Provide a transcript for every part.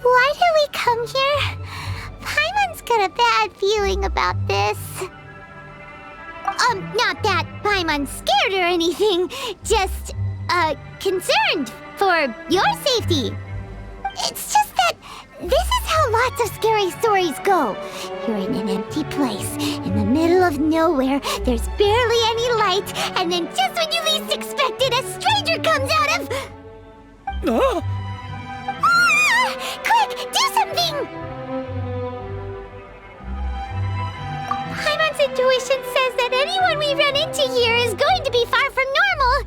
Why did we come here? Paimon's got a bad feeling about this. Not that Paimon's scared or anything, just, concerned for your safety. It's just that this is how lots of scary stories go. You're in an empty place, in the middle of nowhere, there's barely any light, and then just when you least expect it, a stranger comes out of... Quick, do something! Paimon's intuition says that anyone we run into here is going to be far from normal.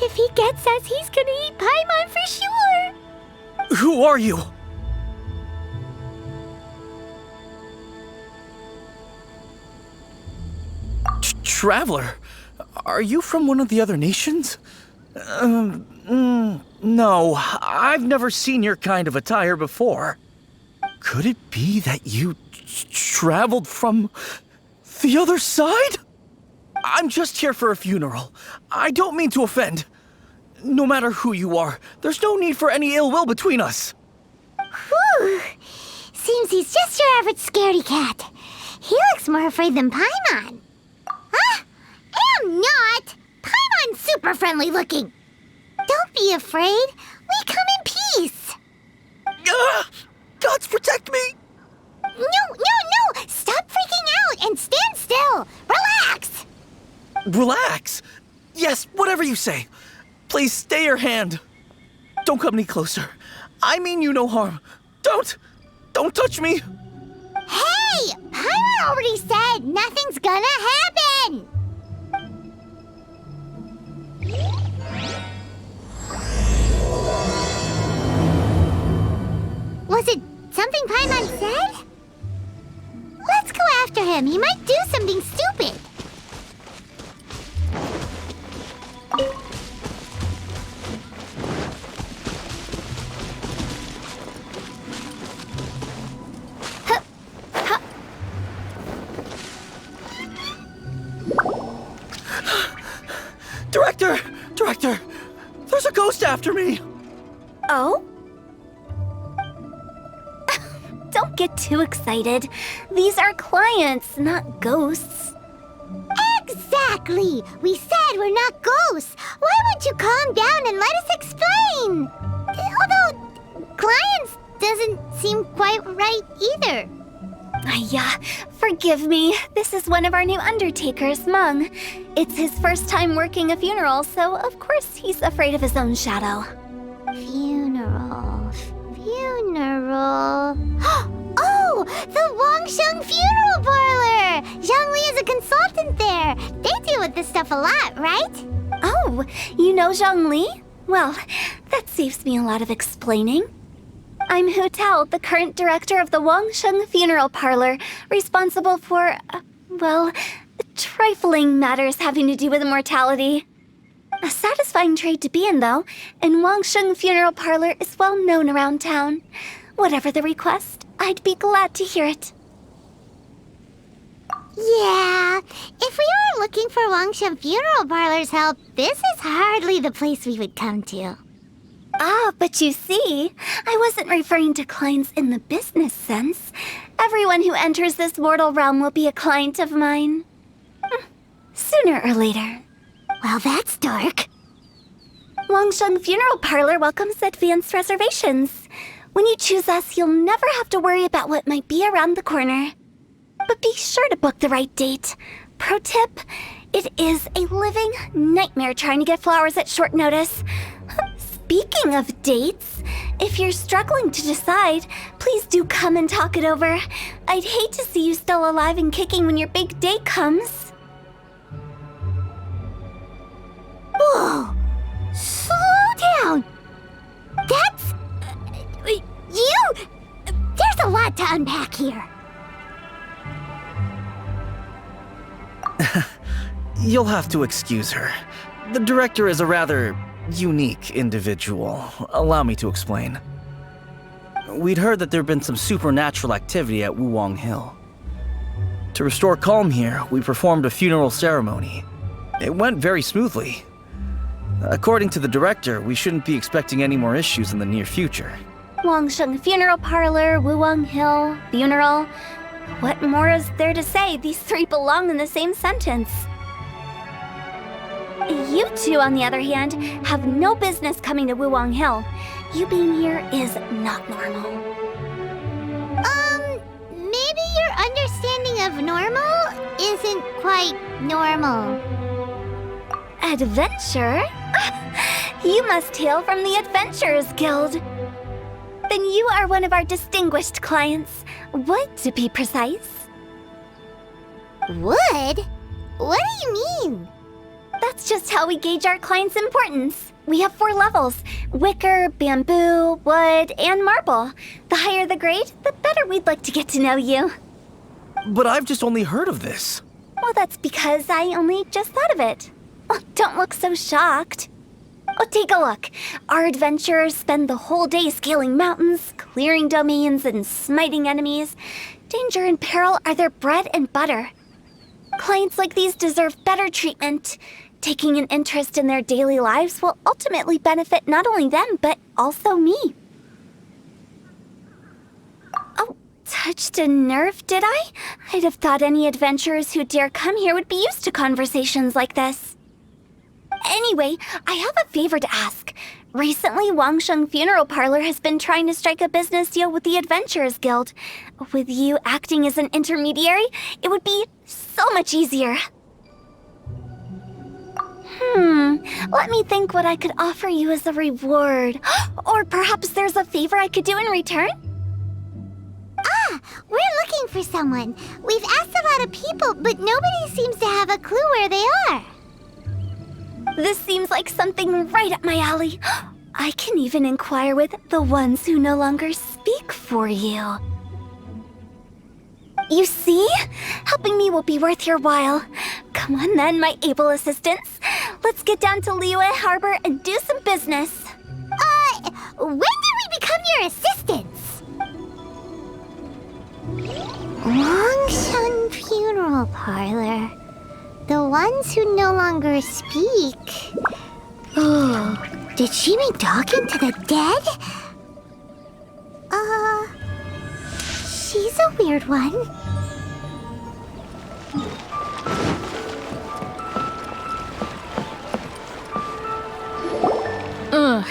If he gets us, he's gonna eat Paimon for sure. Who are you? Traveler, are you from one of the other nations? No, I've never seen your kind of attire before. Could it be that you traveled from the other side? I'm just here for a funeral. I don't mean to offend. No matter who you are, there's no need for any ill will between us. Whew. Seems he's just your average scaredy cat. He looks more afraid than Paimon. Huh? I'm not! Paimon's super friendly looking. Don't be afraid. We come in peace. Gods protect me! No! Stop freaking out and stand still. Relax. Relax? Yes, whatever you say. Please stay your hand. Don't come any closer. I mean you no harm. Don't touch me. Hey! Paimon already said nothing's gonna happen. Was it something Paimon said? Let's go after him. He might do something stupid. Director! There's a ghost after me! Oh? Don't get too excited. These are clients, not ghosts. Exactly! We said we're not ghosts. Why won't you calm down and let us explain? Although, clients doesn't seem quite right either. Yeah, forgive me. This is one of our new undertakers, Mung. It's his first time working a funeral, so of course he's afraid of his own shadow. Funeral. Oh! The Wangsheng Funeral Parlor! Zhongli is a consultant there. They deal with this stuff a lot, right? Oh, you know Zhongli? Well, that saves me a lot of explaining. I'm Hu Tao, the current director of the Wangsheng Funeral Parlor, responsible for, trifling matters having to do with immortality. A satisfying trade to be in, though, and Wangsheng Funeral Parlor is well known around town. Whatever the request, I'd be glad to hear it. Yeah, if we were looking for Wangsheng Funeral Parlor's help, this is hardly the place we would come to. Ah, but you see, I wasn't referring to clients in the business sense. Everyone who enters this mortal realm will be a client of mine. Sooner or later. Well, that's dark. Wangsheng Funeral Parlor welcomes advanced reservations. When you choose us, you'll never have to worry about what might be around the corner. But be sure to book the right date. Pro tip, it is a living nightmare trying to get flowers at short notice. Speaking of dates, if you're struggling to decide, please do come and talk it over. I'd hate to see you still alive and kicking when your big day comes. Whoa! Slow down! That's... you... There's a lot to unpack here. You'll have to excuse her. The director is a rather unique individual. Allow me to explain. We'd heard that there'd been some supernatural activity at Wuwang Hill. To restore calm here, we performed a funeral ceremony. It went very smoothly. According to the director, we shouldn't be expecting any more issues in the near future. Wangsheng Funeral Parlor, Wuwang Hill, funeral. What more is there to say? These three belong in the same sentence. You two, on the other hand, have no business coming to Wuwang Hill. You being here is not normal. Maybe your understanding of normal isn't quite normal. Adventure? You must hail from the Adventurers Guild. Then you are one of our distinguished clients. Wood, to be precise. Wood? What do you mean? That's just how we gauge our clients' importance. We have 4 levels: wicker, bamboo, wood, and marble. The higher the grade, the better we'd like to get to know you. But I've just only heard of this. Well, that's because I only just thought of it. Oh, don't look so shocked. Oh, take a look. Our adventurers spend the whole day scaling mountains, clearing domains, and smiting enemies. Danger and peril are their bread and butter. Clients like these deserve better treatment. Taking an interest in their daily lives will ultimately benefit not only them, but also me. Oh, touched a nerve, did I? I'd have thought any adventurers who dare come here would be used to conversations like this. Anyway, I have a favor to ask. Recently, Wangsheng Funeral Parlor has been trying to strike a business deal with the Adventurers Guild. With you acting as an intermediary, it would be so much easier. Let me think what I could offer you as a reward. Or perhaps there's a favor I could do in return? We're looking for someone. We've asked a lot of people, but nobody seems to have a clue where they are. This seems like something right up my alley. I can even inquire with the ones who no longer speak for you. You see? Helping me will be worth your while. Come on then, my able assistants. Let's get down to Liyue Harbor and do some business. When did we become your assistants? Wangsheng Funeral Parlor. The ones who no longer speak. Oh, did she mean talking to the dead? She's a weird one.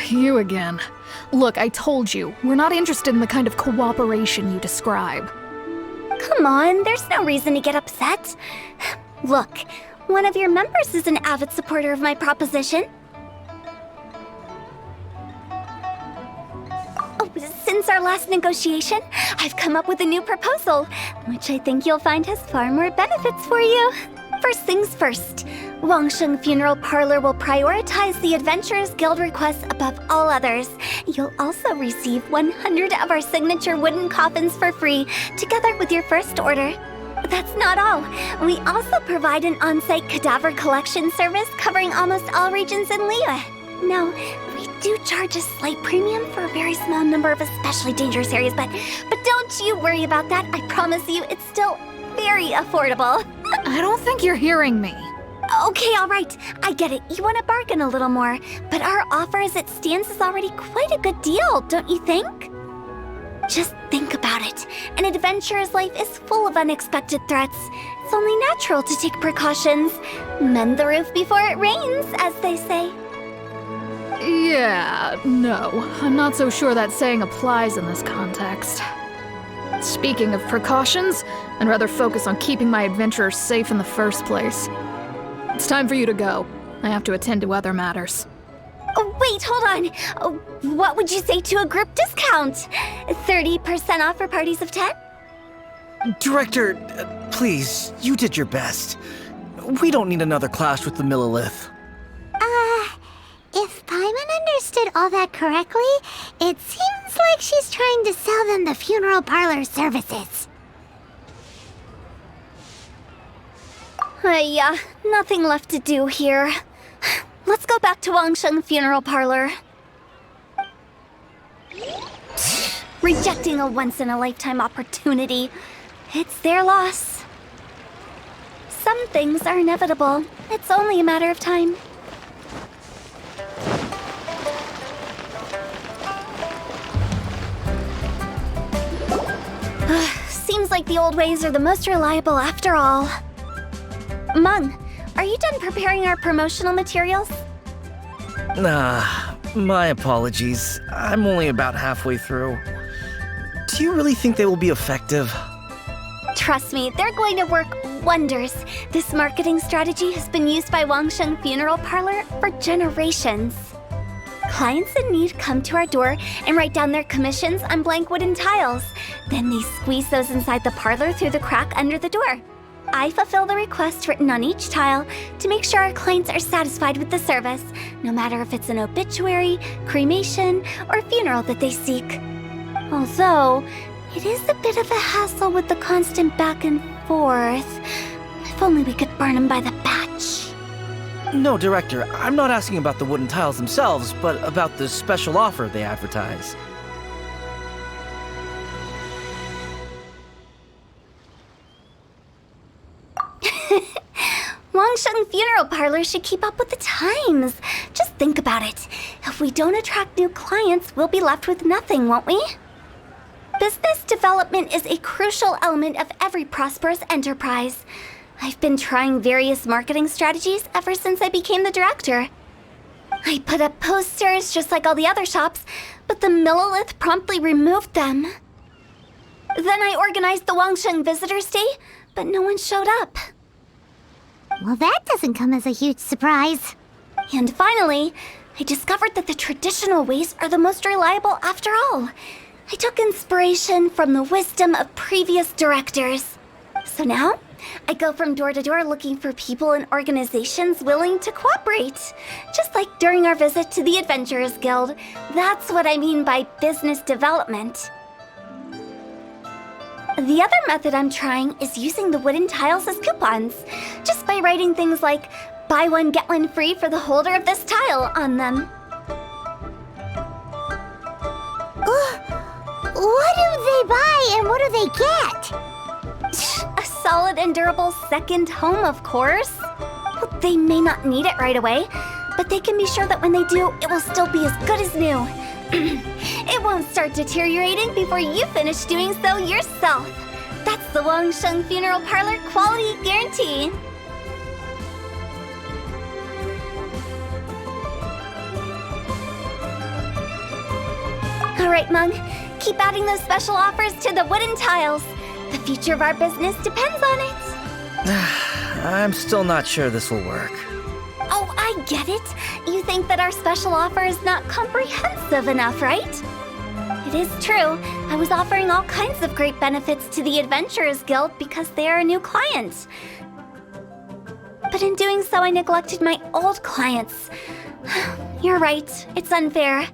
You again. Look, I told you, we're not interested in the kind of cooperation you describe. Come on, there's no reason to get upset. Look, one of your members is an avid supporter of my proposition. Oh, since our last negotiation, I've come up with a new proposal, which I think you'll find has far more benefits for you. First things first, Wangsheng Funeral Parlor will prioritize the Adventurers Guild requests above all others. You'll also receive 100 of our signature wooden coffins for free, together with your first order. That's not all. We also provide an on-site cadaver collection service covering almost all regions in Liyue. Now, we do charge a slight premium for a very small number of especially dangerous areas, but don't you worry about that. I promise you it's still very affordable. I don't think you're hearing me. Okay, all right. I get it. You want to bargain a little more, but our offer as it stands is already quite a good deal, don't you think? Just think about it. An adventurer's life is full of unexpected threats. It's only natural to take precautions. Mend the roof before it rains, as they say. Yeah, no. I'm not so sure that saying applies in this context. Speaking of precautions, I'd rather focus on keeping my adventurers safe in the first place. It's time for you to go. I have to attend to other matters. Oh, wait, hold on. Oh, what would you say to a group discount? 30% off for parties of 10? Director, please, you did your best. We don't need another clash with the Millilith. If Paimon understood all that correctly, it seems like she's trying to sell them the funeral parlor services. Yeah, nothing left to do here. let's go back to Wangsheng Funeral Parlor. Rejecting a once-in-a-lifetime opportunity. It's their loss. Some things are inevitable. It's only a matter of time. Seems like the old ways are the most reliable after all. Mung, are you done preparing our promotional materials? My apologies. I'm only about halfway through. Do you really think they will be effective? Trust me, they're going to work wonders. This marketing strategy has been used by Wangsheng Funeral Parlor for generations. Clients in need come to our door and write down their commissions on blank wooden tiles. Then they squeeze those inside the parlor through the crack under the door. I fulfill the request written on each tile to make sure our clients are satisfied with the service, no matter if it's an obituary, cremation, or funeral that they seek. Although, it is a bit of a hassle with the constant back and forth. If only we could burn them by the batch. No, Director, I'm not asking about the wooden tiles themselves, but about the special offer they advertise. Wangsheng Funeral Parlor should keep up with the times. Just think about it. If we don't attract new clients, we'll be left with nothing, won't we? Business development is a crucial element of every prosperous enterprise. I've been trying various marketing strategies ever since I became the director. I put up posters just like all the other shops, but the Millilith promptly removed them. Then I organized the Wangsheng Visitors Day, but no one showed up. Well, that doesn't come as a huge surprise. And finally, I discovered that the traditional ways are the most reliable after all. I took inspiration from the wisdom of previous directors. So now, I go from door to door looking for people and organizations willing to cooperate. Just like during our visit to the Adventurers Guild. That's what I mean by business development. The other method I'm trying is using the wooden tiles as coupons. Just by writing things like, buy one, get one free for the holder of this tile on them. What do they buy and what do they get? A solid and durable second home, of course. Well, they may not need it right away, but they can be sure that when they do, it will still be as good as new. It won't start deteriorating before you finish doing so yourself. That's the Wangsheng Funeral Parlor quality guarantee. All right, Mung. Keep adding those special offers to the wooden tiles. The future of our business depends on it. I'm still not sure this will work. Oh, I get it. You think that our special offer is not comprehensive enough, right? It is true. I was offering all kinds of great benefits to the Adventurers Guild because they are a new client. But in doing so, I neglected my old clients. You're right. It's unfair.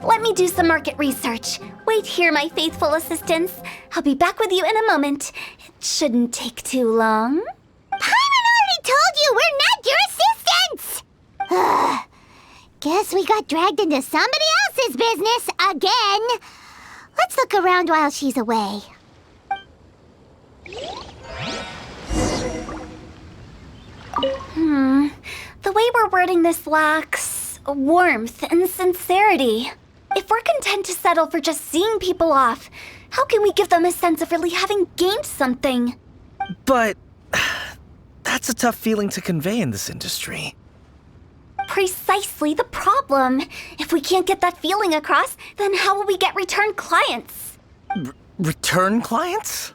Let me do some market research. Wait here, my faithful assistants. I'll be back with you in a moment. It shouldn't take too long. Paimon already told you we're not your assistants! Guess we got dragged into somebody else's business again. Let's look around while she's away. The way we're wording this lacks warmth and sincerity. If we're content to settle for just seeing people off, how can we give them a sense of really having gained something? But that's a tough feeling to convey in this industry. Precisely the problem. If we can't get that feeling across, then how will we get return clients? Return clients?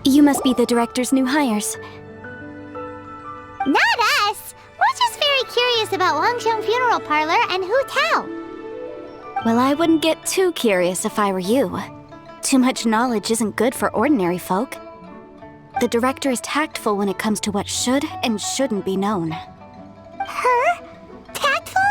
You must be the director's new hires. Not us! We're just very curious about Wangsheng Funeral Parlor and Hu Tao. Well, I wouldn't get too curious if I were you. Too much knowledge isn't good for ordinary folk. The director is tactful when it comes to what should and shouldn't be known. Her? Tactful?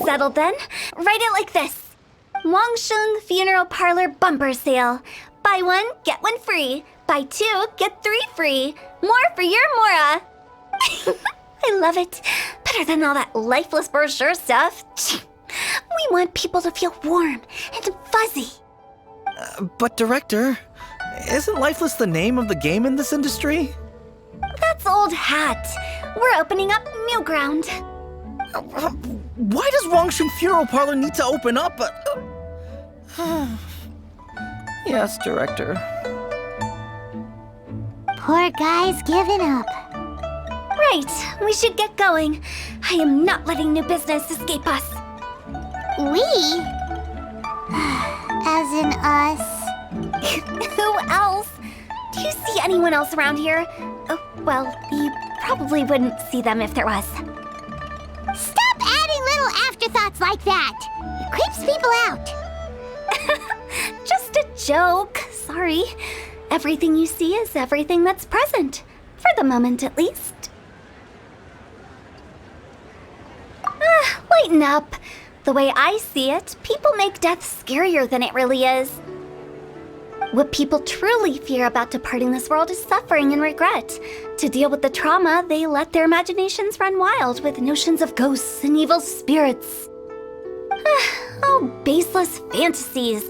Settled then. Write it like this. Wangsheng Funeral Parlor Bumper Sale. Buy one, get one free. Buy two, get three free. More for your Mora. I love it. Better than all that lifeless brochure stuff. We want people to feel warm and fuzzy. But Director, isn't Lifeless the name of the game in this industry? That's old hat. We're opening up new ground. Why does Wangsheng Funeral Parlor need to open up? Yes, Director. Poor guy's giving up. Right, we should get going. I am not letting new business escape us. We? As in us. Who else? Do you see anyone else around here? Oh, well, you probably wouldn't see them if there was. Stop adding little afterthoughts like that. It creeps people out. Just a joke. Sorry. Everything you see is everything that's present. For the moment, at least. Lighten up. The way I see it, people make death scarier than it really is. What people truly fear about departing this world is suffering and regret. To deal with the trauma, they let their imaginations run wild with notions of ghosts and evil spirits. Oh, baseless fantasies.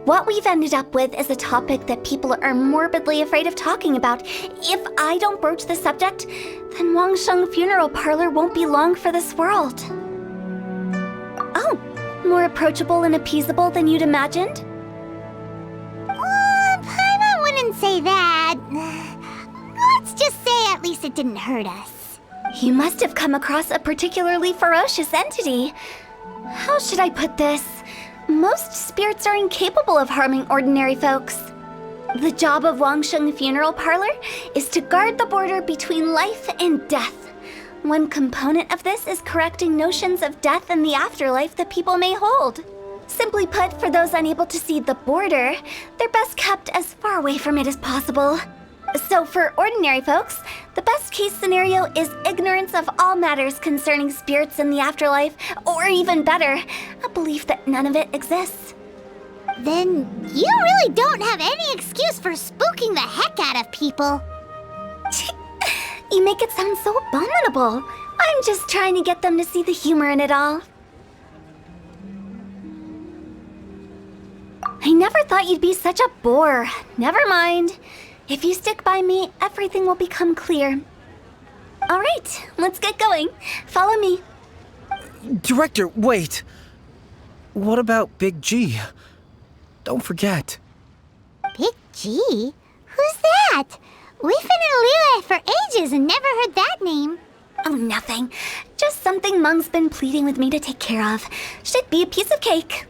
What we've ended up with is a topic that people are morbidly afraid of talking about. If I don't broach the subject, then Wangsheng Funeral Parlor won't be long for this world. Oh, more approachable and appeasable than you'd imagined? I wouldn't say that. Let's just say at least it didn't hurt us. You must have come across a particularly ferocious entity. How should I put this? Most spirits are incapable of harming ordinary folks. The job of Wangsheng Funeral Parlor is to guard the border between life and death. One component of this is correcting notions of death and the afterlife that people may hold. Simply put, for those unable to see the border, they're best kept as far away from it as possible. So for ordinary folks, the best case scenario is ignorance of all matters concerning spirits and the afterlife, or even better, a belief that none of it exists. Then you really don't have any excuse for spooking the heck out of people. You make it sound so abominable. I'm just trying to get them to see the humor in it all. I never thought you'd be such a bore. Never mind. If you stick by me, everything will become clear. All right, let's get going. Follow me. Director, wait. What about Big G? Don't forget. Big G? Who's that? We've been in Liyue for ages and never heard that name. Oh, nothing. Just something Mung's been pleading with me to take care of. Should be a piece of cake.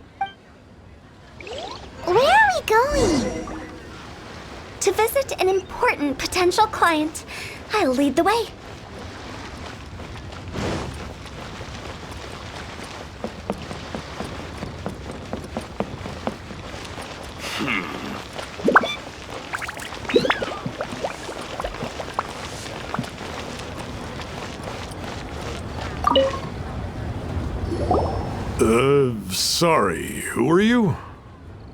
Where are we going? To visit an important potential client. I'll lead the way. Sorry, who are you?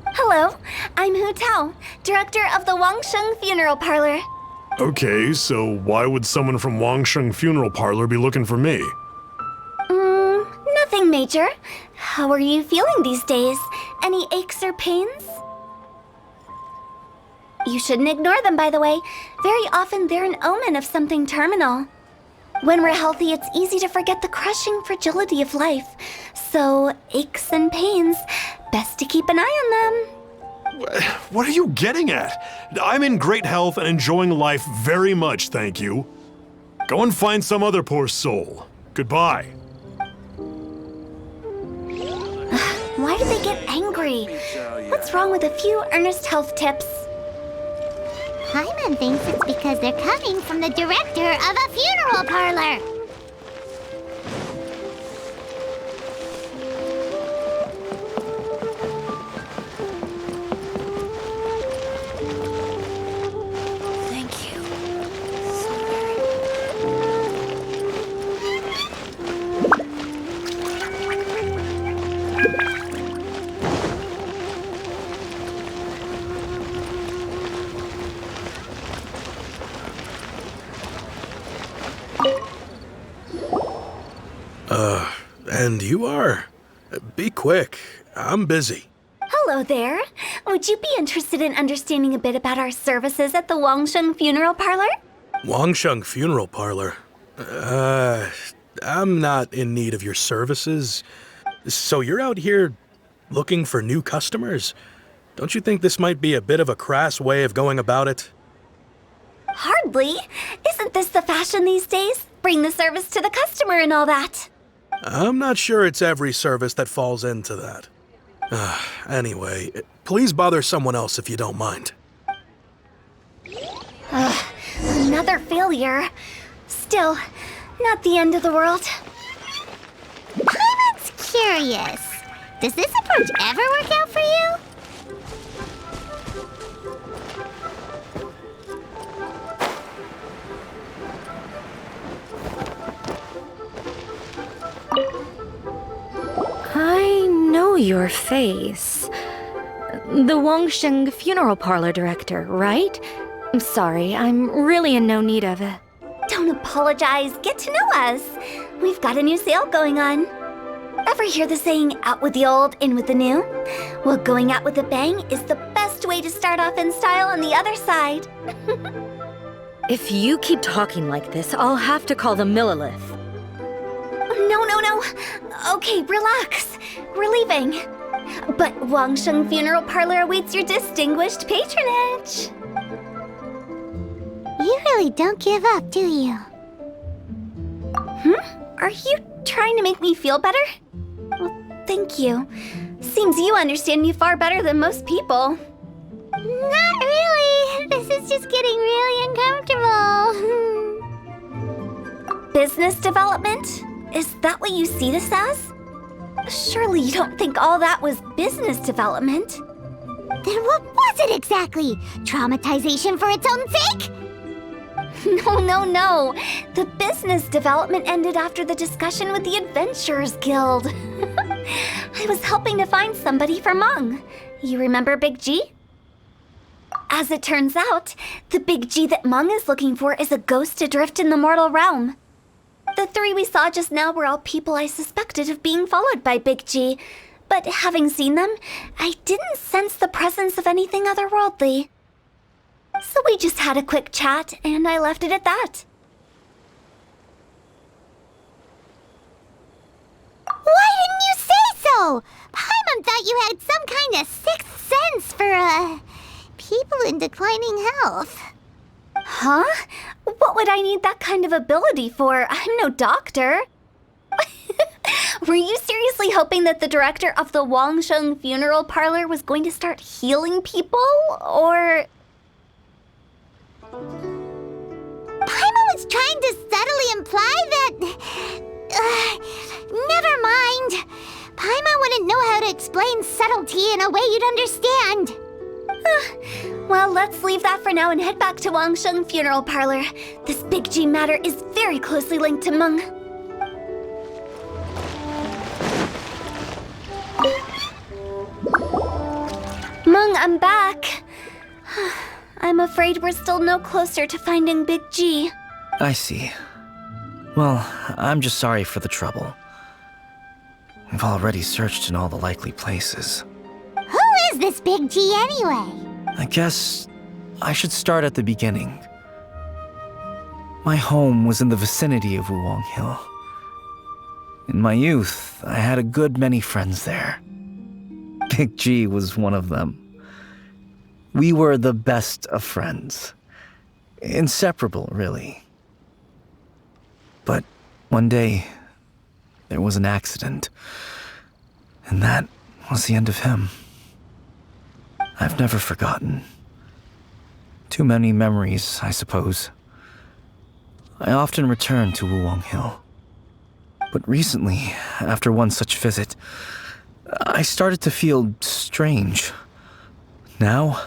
Hello, I'm Hu Tao, director of the Wangsheng Funeral Parlor. Okay, so why would someone from Wangsheng Funeral Parlor be looking for me? Nothing major. How are you feeling these days? Any aches or pains? You shouldn't ignore them, by the way. Very often they're an omen of something terminal. When we're healthy, it's easy to forget the crushing fragility of life. So, aches and pains, best to keep an eye on them. What are you getting at? I'm in great health and enjoying life very much, thank you. Go and find some other poor soul. Goodbye. Why do they get angry? What's wrong with a few earnest health tips? Hyman thinks it's because they're coming from the director of a funeral parlor. Thank you. So very. And you are? Be quick. I'm busy. Hello there. Would you be interested in understanding a bit about our services at the Wangsheng Funeral Parlor? Wangsheng Funeral Parlor? I'm not in need of your services. So you're out here looking for new customers? Don't you think this might be a bit of a crass way of going about it? Hardly. Isn't this the fashion these days? Bring the service to the customer and all that. I'm not sure it's every service that falls into that. Anyway, please bother someone else if you don't mind. Another failure. Still, not the end of the world. Paimon's curious. Does this approach ever work out for you? I know your face. The Wangsheng Funeral Parlor director, right? I'm sorry, I'm really in no need of it. Don't apologize. Get to know us. We've got a new sale going on. Ever hear the saying, out with the old, in with the new? Well, going out with a bang is the best way to start off in style on the other side. If you keep talking like this, I'll have to call the Millilith. No. Okay, relax. We're leaving. But Wangsheng Funeral Parlor awaits your distinguished patronage. You really don't give up, do you? Are you trying to make me feel better? Well, thank you. Seems you understand me far better than most people. Not really. This is just getting really uncomfortable. Business development? Is that what you see this as? Surely you don't think all that was business development? Then what was it exactly? Traumatization for its own sake? No. The business development ended after the discussion with the Adventurers Guild. I was helping to find somebody for Meng. You remember Big G? As it turns out, the Big G that Meng is looking for is a ghost adrift in the mortal realm. The three we saw just now were all people I suspected of being followed by Big G, but having seen them, I didn't sense the presence of anything otherworldly. So we just had a quick chat, and I left it at that. Why didn't you say so? Paimon thought you had some kind of sixth sense for, people in declining health. Huh? What would I need that kind of ability for? I'm no doctor. Were you seriously hoping that the director of the Wangsheng Funeral Parlor was going to start healing people, or...? Paimon was trying to subtly imply that... never mind. Paimon wouldn't know how to explain subtlety in a way you'd understand. Well, let's leave that for now and head back to Wangsheng Funeral Parlor. This Big G matter is very closely linked to Meng. Meng, I'm back. I'm afraid we're still no closer to finding Big G. I see. Well, I'm just sorry for the trouble. We've already searched in all the likely places. Who is this Big G anyway? I guess I should start at the beginning. My home was in the vicinity of Wuwang Hill. In my youth, I had a good many friends there. Big G was one of them. We were the best of friends. Inseparable, really. But one day, there was an accident. And that was the end of him. I've never forgotten. Too many memories, I suppose. I often return to Wuwang Hill. But recently, after one such visit, I started to feel strange. Now,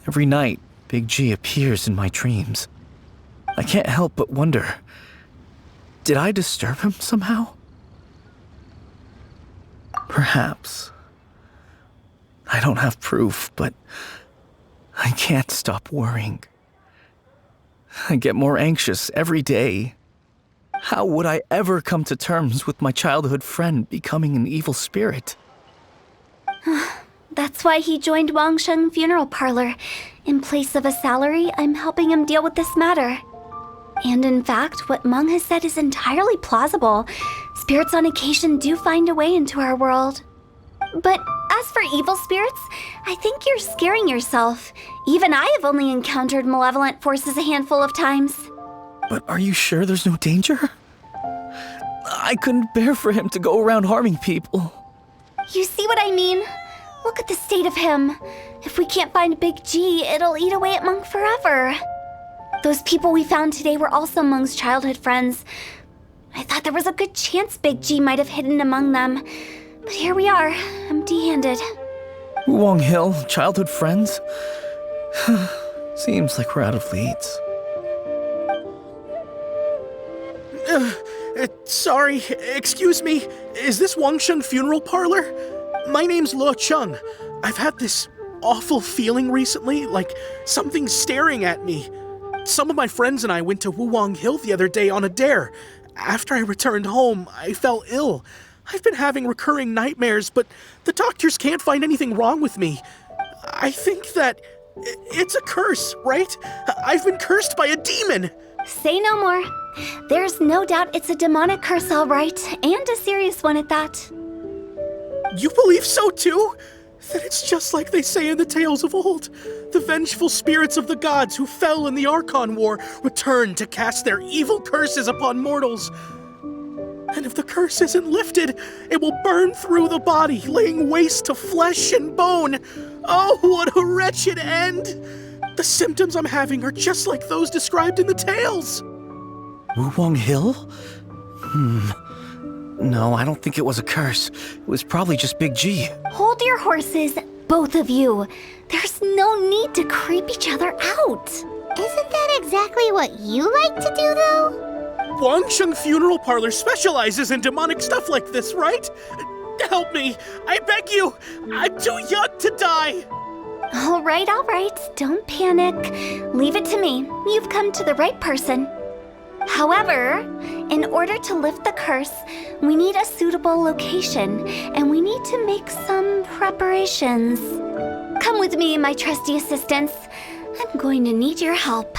every night, Big G appears in my dreams. I can't help but wonder, did I disturb him somehow? Perhaps. I don't have proof, but I can't stop worrying. I get more anxious every day. How would I ever come to terms with my childhood friend becoming an evil spirit? That's why he joined Wangsheng Funeral Parlor. In place of a salary, I'm helping him deal with this matter. And in fact, what Meng has said is entirely plausible. Spirits on occasion do find a way into our world. But as for evil spirits, I think you're scaring yourself. Even I have only encountered malevolent forces a handful of times. But are you sure there's no danger? I couldn't bear for him to go around harming people. You see what I mean? Look at the state of him. If we can't find Big G, it'll eat away at Monk forever. Those people we found today were also Meng's childhood friends. I thought there was a good chance Big G might have hidden among them. But here we are, empty-handed. Wong Hill, childhood friends? Seems like we're out of leads. Sorry, excuse me. Is this Wangsheng Funeral Parlor? My name's Luo Chung. I've had this awful feeling recently, like something's staring at me. Some of my friends and I went to Wuwang Hill the other day on a dare. After I returned home, I fell ill. I've been having recurring nightmares, but the doctors can't find anything wrong with me. I think that it's a curse, right? I've been cursed by a demon. Say no more. There's no doubt it's a demonic curse, all right, and a serious one at that. You believe so too? Then it's just like they say in the tales of old. The vengeful spirits of the gods who fell in the Archon War return to cast their evil curses upon mortals. And if the curse isn't lifted, it will burn through the body, laying waste to flesh and bone. Oh, what a wretched end! The symptoms I'm having are just like those described in the tales. Wuwang Hill? No, I don't think it was a curse. It was probably just Big G. Hold your horses, both of you. There's no need to creep each other out. Isn't that exactly what you like to do, though? Wangsheng Funeral Parlor specializes in demonic stuff like this, right? Help me, I beg you. I'm too young to die. All right, don't panic. Leave it to me. You've come to the right person. However, in order to lift the curse, we need a suitable location, and we need to make some preparations. Come with me, my trusty assistants. I'm going to need your help.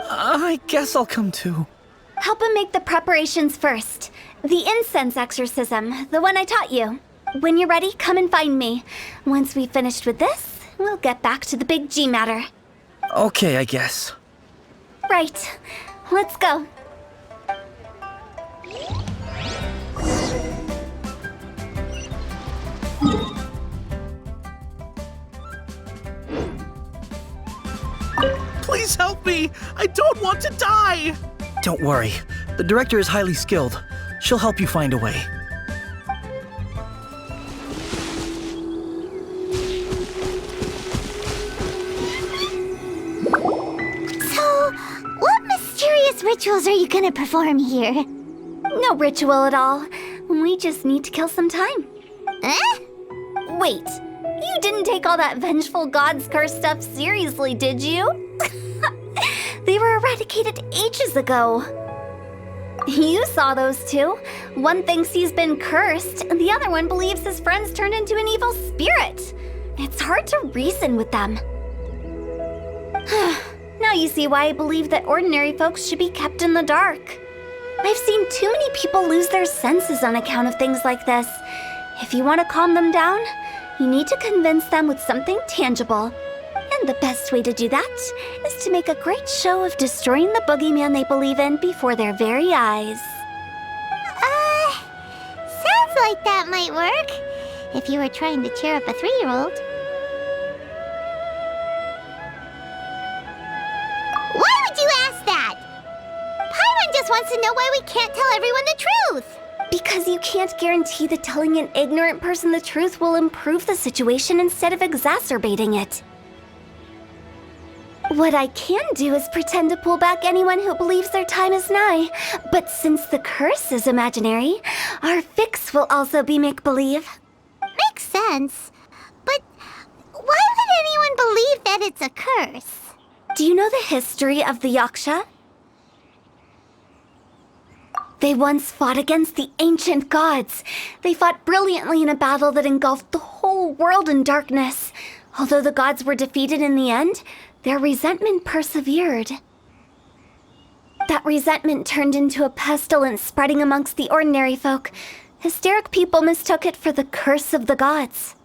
I guess I'll come too. Help him make the preparations first. The incense exorcism, the one I taught you. When you're ready, come and find me. Once we've finished with this, we'll get back to the Big G matter. Okay, I guess. Right. Let's go. Please help me! I don't want to die! Don't worry. The director is highly skilled. She'll help you find a way. So, what mysterious rituals are you gonna perform here? No ritual at all. We just need to kill some time. Eh? Wait, you didn't take all that vengeful god's curse stuff seriously, did you? They were eradicated ages ago. You saw those two. One thinks he's been cursed, and the other one believes his friends turned into an evil spirit. It's hard to reason with them. Now you see why I believe that ordinary folks should be kept in the dark. I've seen too many people lose their senses on account of things like this. If you want to calm them down, you need to convince them with something tangible. And the best way to do that is to make a great show of destroying the boogeyman they believe in before their very eyes. Sounds like that might work. If you were trying to cheer up a 3-year-old. Why would you ask that? Paimon just wants to know why we can't tell everyone the truth. Because you can't guarantee that telling an ignorant person the truth will improve the situation instead of exacerbating it. What I can do is pretend to pull back anyone who believes their time is nigh. But since the curse is imaginary, our fix will also be make-believe. Makes sense. But why would anyone believe that it's a curse? Do you know the history of the Yaksha? They once fought against the ancient gods. They fought brilliantly in a battle that engulfed the whole world in darkness. Although the gods were defeated in the end, their resentment persevered. That resentment turned into a pestilence spreading amongst the ordinary folk. Hysteric people mistook it for the curse of the gods.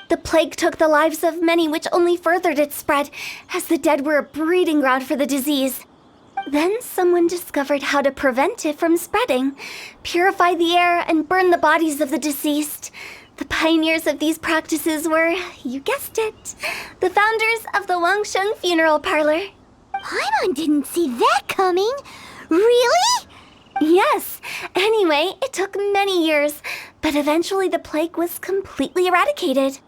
The plague took the lives of many, which only furthered its spread, as the dead were a breeding ground for the disease. Then someone discovered how to prevent it from spreading, purify the air, and burn the bodies of the deceased. The pioneers of these practices were, you guessed it, the founders of the Wangsheng Funeral Parlor. Paimon didn't see that coming. Really? Yes. Anyway, it took many years, but eventually the plague was completely eradicated.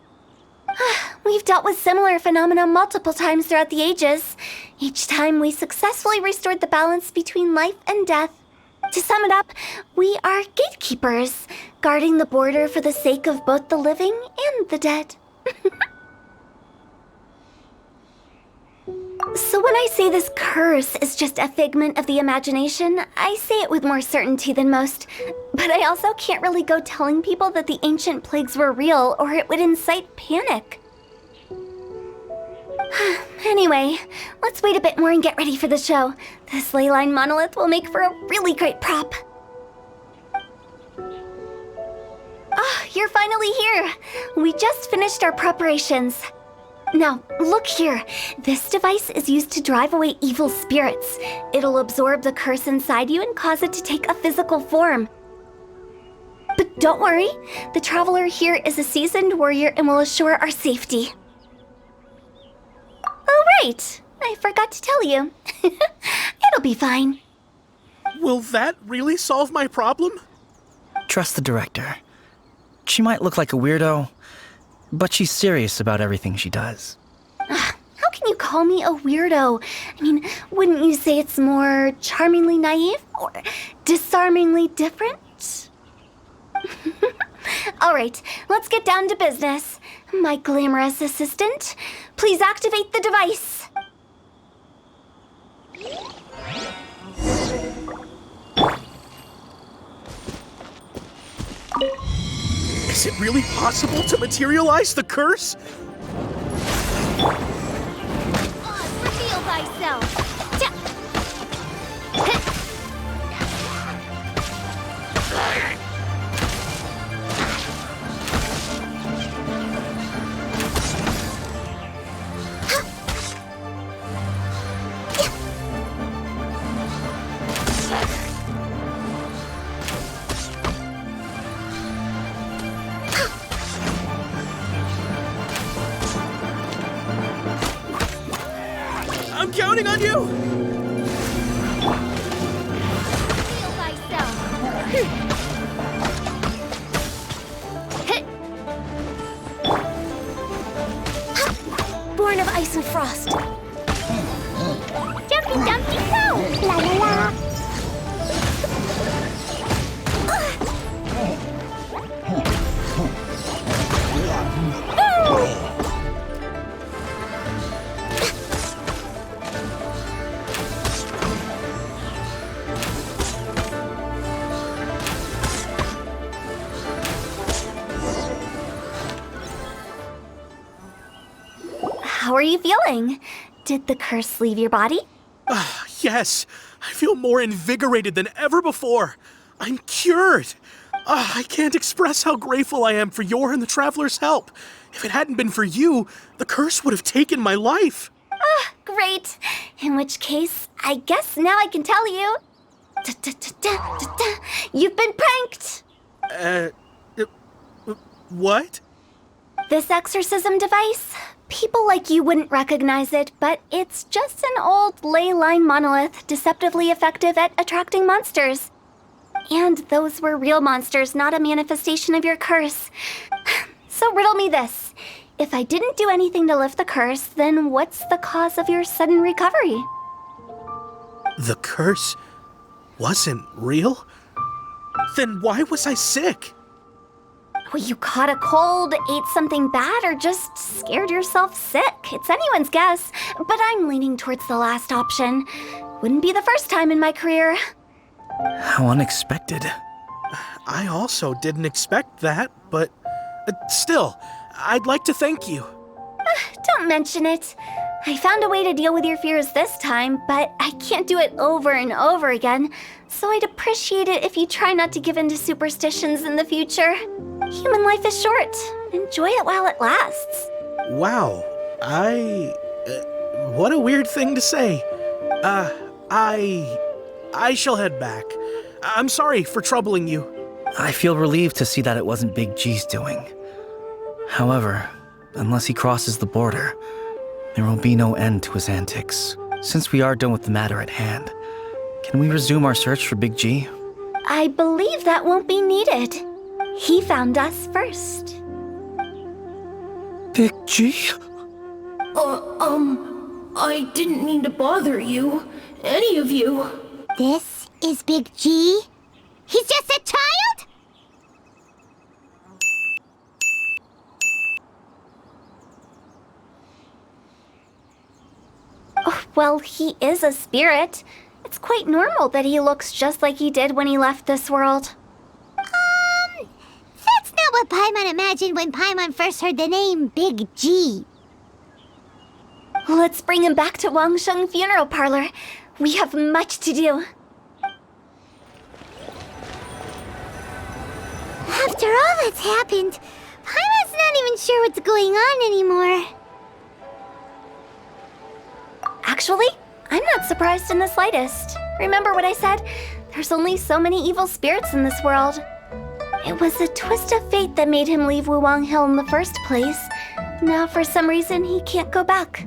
We've dealt with similar phenomena multiple times throughout the ages. Each time we successfully restored the balance between life and death. To sum it up, we are gatekeepers, guarding the border for the sake of both the living and the dead. So when I say this curse is just a figment of the imagination, I say it with more certainty than most. But I also can't really go telling people that the ancient plagues were real, or it would incite panic. Anyway, let's wait a bit more and get ready for the show. This leyline monolith will make for a really great prop. You're finally here. We just finished our preparations. Now, look here. This device is used to drive away evil spirits. It'll absorb the curse inside you and cause it to take a physical form. But don't worry, the traveler here is a seasoned warrior and will assure our safety. Oh, right. I forgot to tell you. It'll be fine. Will that really solve my problem? Trust the director. She might look like a weirdo, but she's serious about everything she does. How can you call me a weirdo? I mean, wouldn't you say it's more charmingly naive or disarmingly different? All right, let's get down to business. My glamorous assistant, please activate the device. Is it really possible to materialize the curse? Oz, reveal thyself. I'm counting on you! Reveal thyself. Born of ice and frost. Jumpy, jumpy, go! La la la! How are you feeling? Did the curse leave your body? Yes, I feel more invigorated than ever before. I'm cured. I can't express how grateful I am for your and the Traveler's help. If it hadn't been for you, the curse would have taken my life. Great. In which case, I guess now I can tell you. You've been pranked. What? This exorcism device, people like you wouldn't recognize it, but it's just an old ley line monolith deceptively effective at attracting monsters. And those were real monsters, not a manifestation of your curse. So riddle me this. If I didn't do anything to lift the curse, then what's the cause of your sudden recovery? The curse wasn't real? Then why was I sick? Well, you caught a cold, ate something bad, or just scared yourself sick. It's anyone's guess, but I'm leaning towards the last option. Wouldn't be the first time in my career. How unexpected. I also didn't expect that, but still, I'd like to thank you. Don't mention it. I found a way to deal with your fears this time, but I can't do it over and over again, so I'd appreciate it if you try not to give in to superstitions in the future. Human life is short. Enjoy it while it lasts. Wow, what a weird thing to say. I shall head back. I'm sorry for troubling you. I feel relieved to see that it wasn't Big G's doing. However, unless he crosses the border, there will be no end to his antics. Since we are done with the matter at hand, can we resume our search for Big G? I believe that won't be needed. He found us first. Big G? I didn't mean to bother you. Any of you. This is Big G? He's just a child? Oh, well, he is a spirit. It's quite normal that he looks just like he did when he left this world. That's not what Paimon imagined when Paimon first heard the name Big G. Let's bring him back to Wangsheng Funeral Parlor. We have much to do. After all that's happened, Paimon's not even sure what's going on anymore. Actually, I'm not surprised in the slightest. Remember what I said? There's only so many evil spirits in this world. It was a twist of fate that made him leave Wuwang Hill in the first place. Now, for some reason, he can't go back.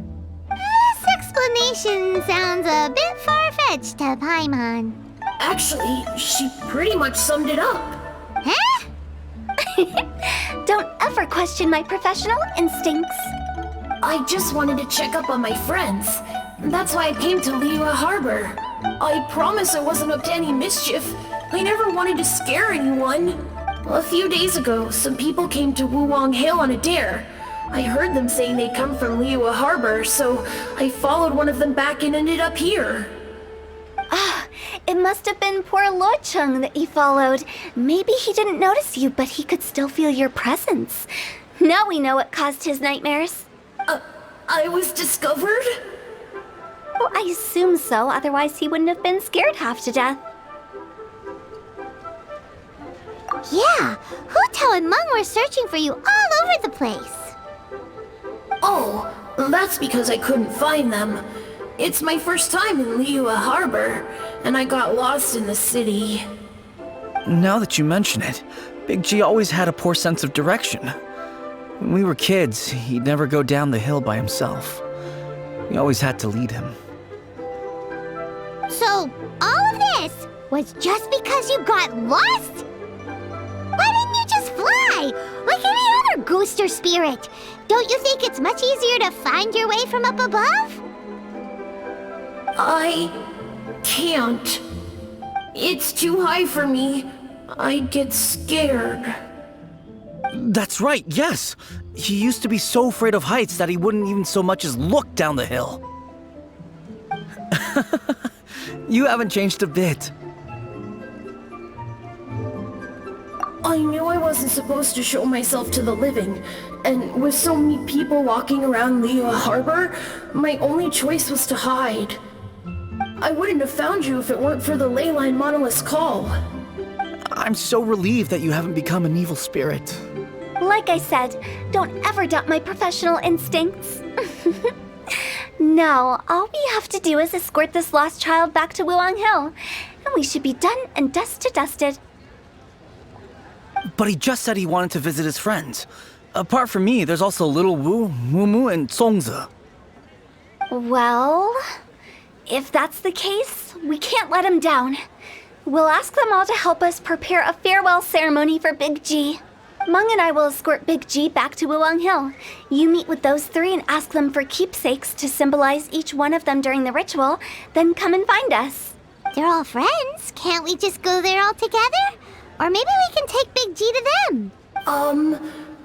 This explanation sounds a bit far-fetched to Paimon. Actually, she pretty much summed it up. Huh? Don't ever question my professional instincts. I just wanted to check up on my friends. That's why I came to Liyue Harbor. I promise I wasn't up to any mischief. I never wanted to scare anyone. A few days ago, some people came to Wuwang Hill on a dare. I heard them saying they'd come from Liyue Harbor, so I followed one of them back and ended up here. It must have been poor Luocheng that you followed. Maybe he didn't notice you, but he could still feel your presence. Now we know what caused his nightmares. I was discovered? Well, I assume so, otherwise he wouldn't have been scared half to death. Yeah, Hu and Meng were searching for you all over the place. Oh, that's because I couldn't find them. It's my first time in Liyue Harbor, and I got lost in the city. Now that you mention it, Big G always had a poor sense of direction. When we were kids, he'd never go down the hill by himself. We always had to lead him. So, all of this was just because you got lost? Why didn't you just fly? Like any other ghost or spirit? Don't you think it's much easier to find your way from up above? I can't. It's too high for me. I'd get scared. That's right, yes! He used to be so afraid of heights that he wouldn't even so much as look down the hill. You haven't changed a bit. I knew I wasn't supposed to show myself to the living, and with so many people walking around Liyue Harbor, my only choice was to hide. I wouldn't have found you if it weren't for the Leyline Monolith's call. I'm so relieved that you haven't become an evil spirit. Like I said, don't ever doubt my professional instincts. Now, all we have to do is escort this lost child back to Wuwang Hill, and we should be done and dusted. But he just said he wanted to visit his friends. Apart from me, there's also Little Wu, Mumu, and Songzi. Well, if that's the case, we can't let him down. We'll ask them all to help us prepare a farewell ceremony for Big G. Meng and I will escort Big G back to Wuwang Hill. You meet with those three and ask them for keepsakes to symbolize each one of them during the ritual, then come and find us. They're all friends. Can't we just go there all together? Or maybe we can take Big G to them.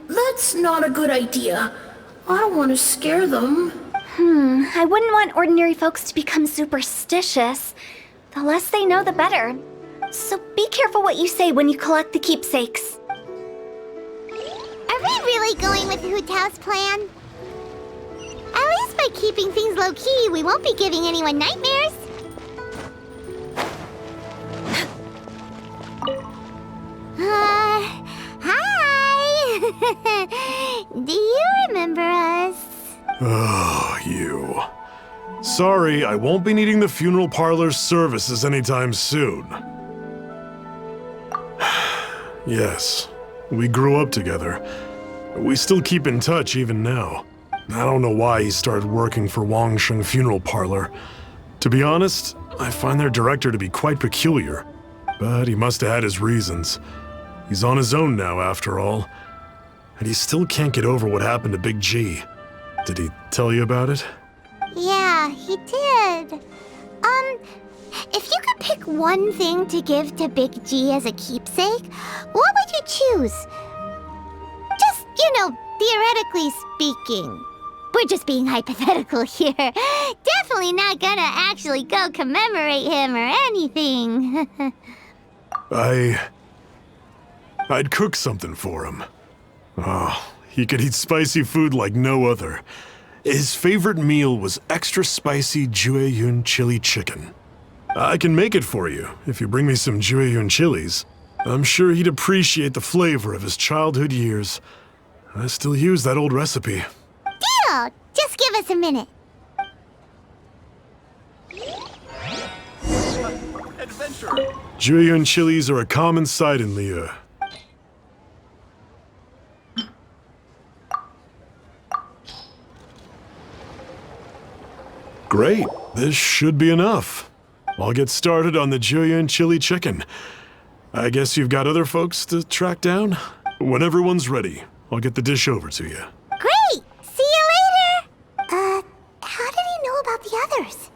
That's not a good idea. I don't want to scare them. I wouldn't want ordinary folks to become superstitious. The less they know, the better. So be careful what you say when you collect the keepsakes. Are we really going with Hu Tao's plan? At least by keeping things low-key, we won't be giving anyone nightmares. Hi! Do you remember us? Oh, you. Sorry, I won't be needing the funeral parlor's services anytime soon. Yes, we grew up together. We still keep in touch even now. I don't know why he started working for Wangsheng Funeral Parlor. To be honest, I find their director to be quite peculiar. But he must have had his reasons. He's on his own now, after all. And he still can't get over what happened to Big G. Did he tell you about it? Yeah, he did. If you could pick one thing to give to Big G as a keepsake, what would you choose? Just, theoretically speaking. We're just being hypothetical here. Definitely not gonna actually go commemorate him or anything. I'd cook something for him. Oh, he could eat spicy food like no other. His favorite meal was extra spicy Jueyun chili chicken. I can make it for you if you bring me some Jueyun chilies. I'm sure he'd appreciate the flavor of his childhood years. I still use that old recipe. Deal! Just give us a minute. Adventure! Jueyun chilies are a common sight in Liyue. Great, this should be enough. I'll get started on the Jueyun chili chicken. I guess you've got other folks to track down? When everyone's ready, I'll get the dish over to you. Great! See you later! How did he know about the others?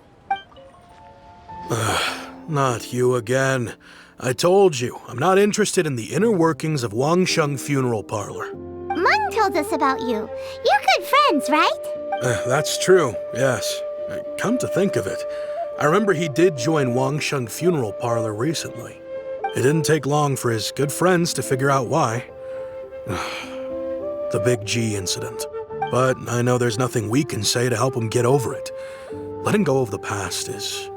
Not you again. I told you, I'm not interested in the inner workings of Wangsheng Funeral Parlor. Mung told us about you. You're good friends, right? That's true, yes. Come to think of it, I remember he did join Wangsheng Funeral Parlor recently. It didn't take long for his good friends to figure out why. The Big G incident. But I know there's nothing we can say to help him get over it. Letting go of the past is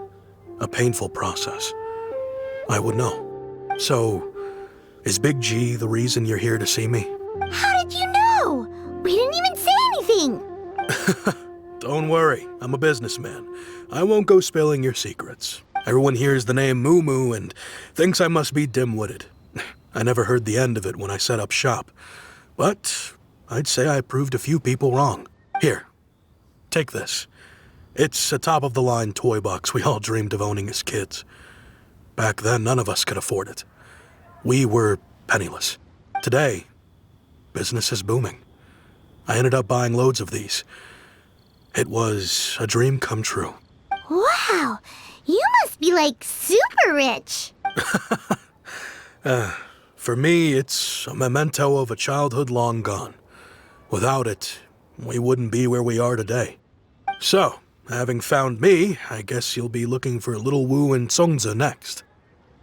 a painful process. I would know. So, is Big G the reason you're here to see me? How did you know? We didn't even say anything! Don't worry, I'm a businessman. I won't go spilling your secrets. Everyone hears the name Moo Moo and thinks I must be dim-witted. I never heard the end of it when I set up shop. But I'd say I proved a few people wrong. Here, take this. It's a top-of-the-line toy box we all dreamed of owning as kids. Back then, none of us could afford it. We were penniless. Today, business is booming. I ended up buying loads of these. It was a dream come true. Wow! You must be, super rich! For me, it's a memento of a childhood long gone. Without it, we wouldn't be where we are today. So, having found me, I guess you'll be looking for Little Wu and Songza next.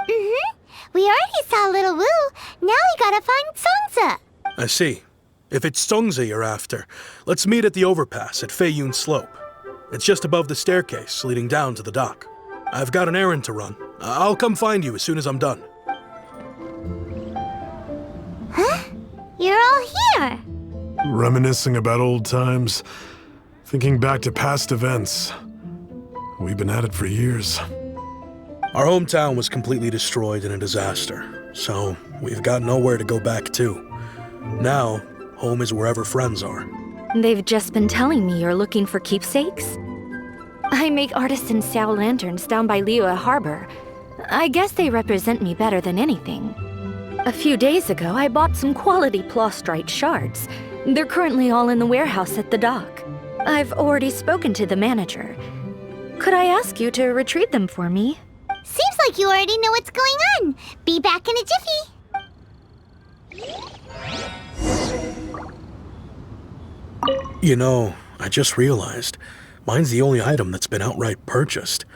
Mm-hmm. We already saw Little Wu. Now we gotta find Songza. I see. If it's Songza you're after, let's meet at the overpass at Feiyun Slope. It's just above the staircase leading down to the dock. I've got an errand to run. I'll come find you as soon as I'm done. Huh? You're all here. Reminiscing about old times, thinking back to past events. We've been at it for years. Our hometown was completely destroyed in a disaster, so we've got nowhere to go back to. Now, home is wherever friends are. They've just been telling me you're looking for keepsakes? I make artisan sail lanterns down by Liyue Harbor. I guess they represent me better than anything. A few days ago, I bought some quality plastrite shards. They're currently all in the warehouse at the dock. I've already spoken to the manager. Could I ask you to retrieve them for me? Seems like you already know what's going on. Be back in a jiffy. You know, I just realized, mine's the only item that's been outright purchased.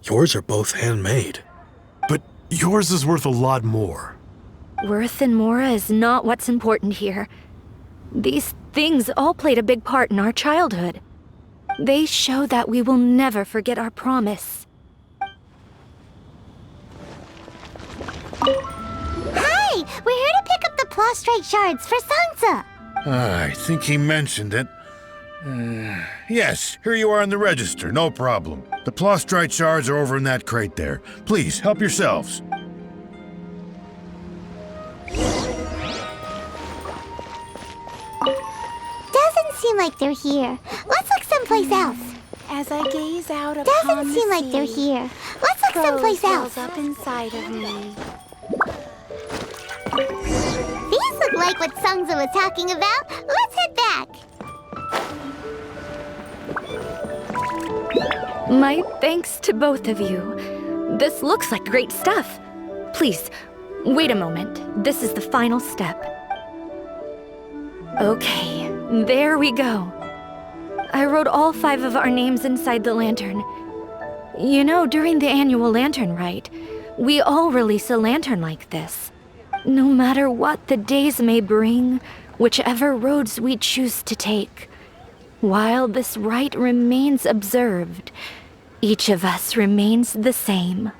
Yours are both handmade. But Yours is worth a lot more. Worth and Mora is not what's important here. These things all played a big part in our childhood. They show that we will never forget our promise. Hi! We're here to pick up the prostrate shards for Sansa. I think he mentioned it. Yes, here you are in the register, no problem. The prostrate shards are over in that crate there. Please, help yourselves. Doesn't seem like they're here. Let's look someplace else. As I gaze out upon Doesn't seem like they're here. Let's look someplace else. up inside of me. These look like what Sansa was talking about. Let's head back. My thanks to both of you. This looks like great stuff. Please, wait a moment. This is the final step. Okay, there we go. I wrote all 5 of our names inside the lantern. You know, during the annual lantern rite, we all release a lantern like this. No matter what the days may bring, whichever roads we choose to take. While this rite remains observed, each of us remains the same.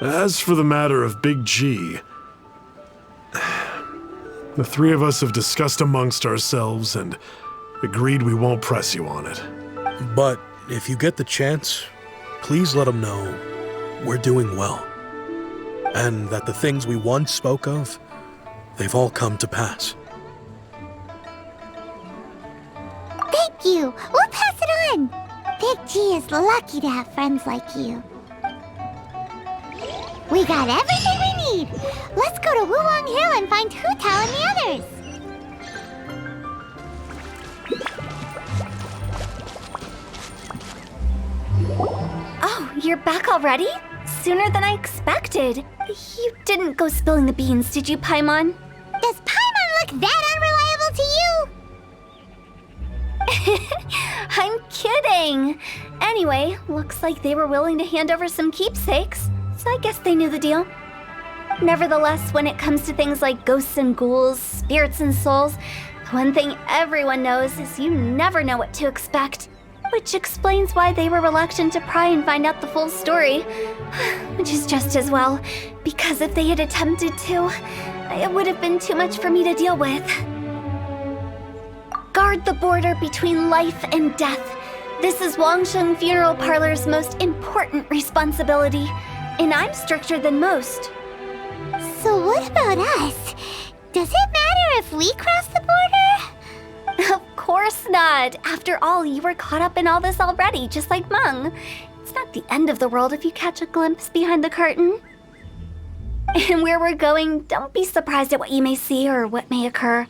As for the matter of Big G, the 3 of us have discussed amongst ourselves and agreed we won't press you on it. But if you get the chance, please let him know we're doing well. And that the things we once spoke of, they've all come to pass. Thank you. We'll pass it on. Big G is lucky to have friends like you. We got everything we need. Let's go to Wulong Hill and find Hu Tao and the others. Oh, you're back already? Sooner than I expected. You didn't go spilling the beans, did you, Paimon? Does Paimon look that unreliable to you? I'm kidding. Anyway, looks like they were willing to hand over some keepsakes, so I guess they knew the deal. Nevertheless, when it comes to things like ghosts and ghouls, spirits and souls, one thing everyone knows is you never know what to expect. Which explains why they were reluctant to pry and find out the full story. Which is just as well, because if they had attempted to, it would have been too much for me to deal with. Guard the border between life and death. This is Wangsheng Funeral Parlor's most important responsibility, and I'm stricter than most. So what about us? Does it matter if we cross the border? Of course not. After all, you were caught up in all this already, just like Meng. It's not the end of the world if you catch a glimpse behind the curtain. And where we're going, don't be surprised at what you may see or what may occur.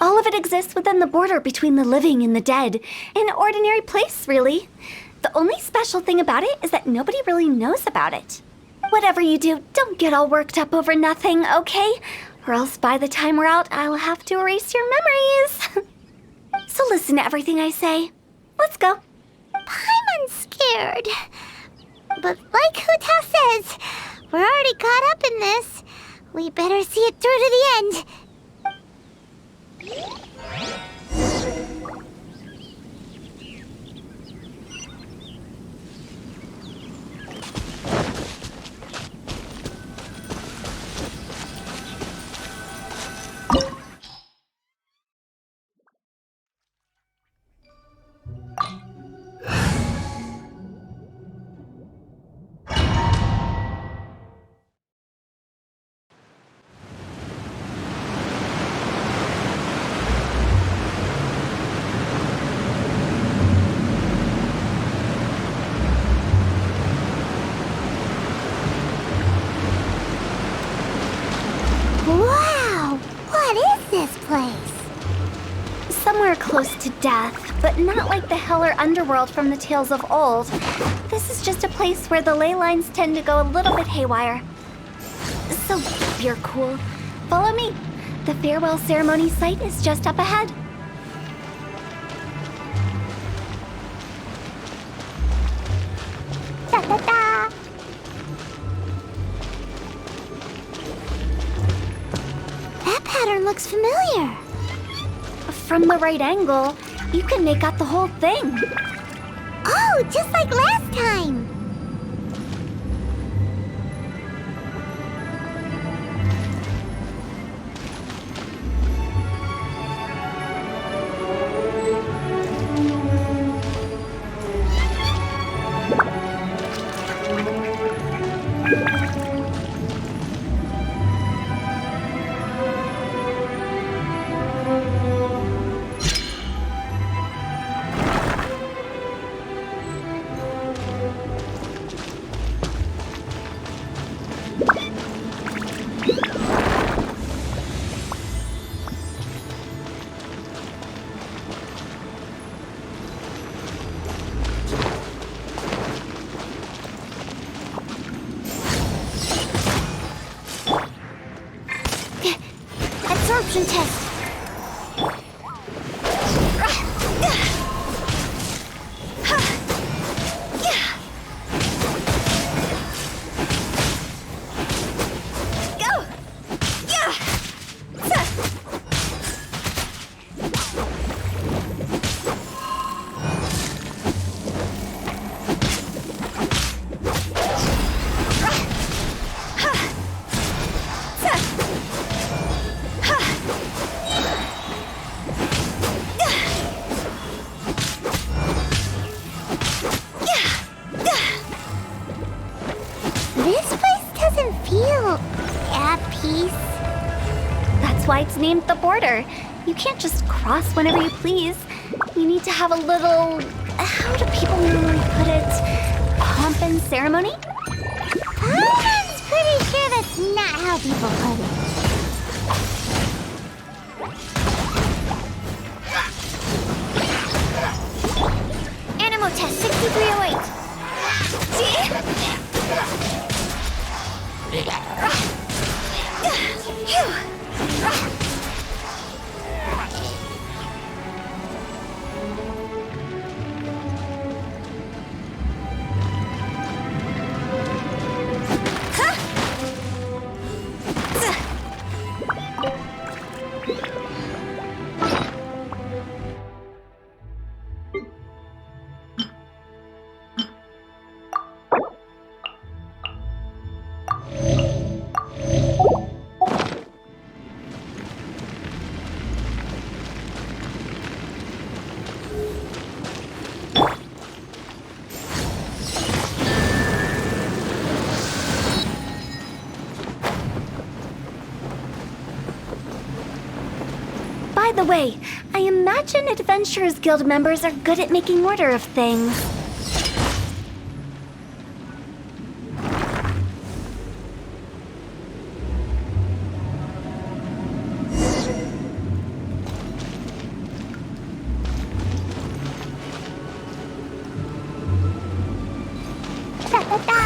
All of it exists within the border between the living and the dead. An ordinary place, really. The only special thing about it is that nobody really knows about it. Whatever you do, don't get all worked up over nothing, okay? Or else by the time we're out, I'll have to erase your memories. So listen to everything I say. Let's go. Paimon's scared. But like Hu Tao says, we're already caught up in this. We better see it through to the end. Wow! What is this place? Somewhere close to death, but not like the hell or underworld from the tales of old. This is just a place where the ley lines tend to go a little bit haywire. So keep your cool. Follow me. The farewell ceremony site is just up ahead. Da da da! pattern looks familiar. From the right angle, you can make out the whole thing. Oh, just like last time. Absorption test. This place doesn't feel at peace. That's why it's named the border. You can't just cross whenever you please. You need to have a little, how do people normally put it, pomp and ceremony? I'm pretty sure that's not how people put it. Animal test 6308. By the way, I imagine Adventurers Guild members are good at making order of things. Ta-ta-ta!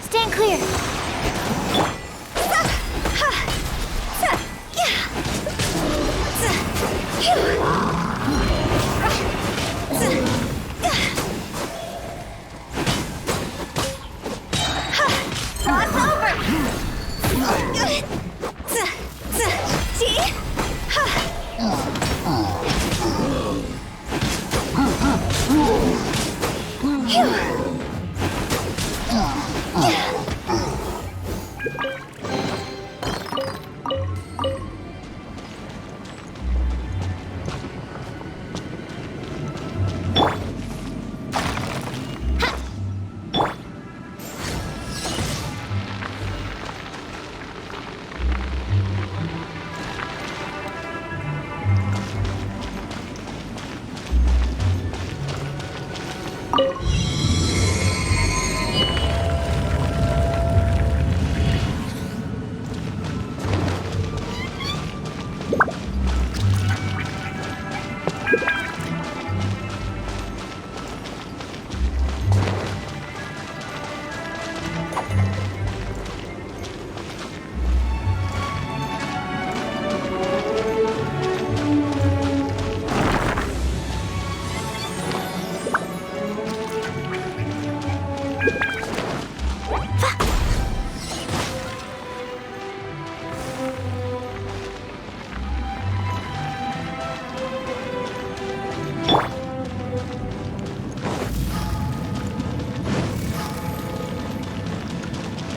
Stand clear. Cross over!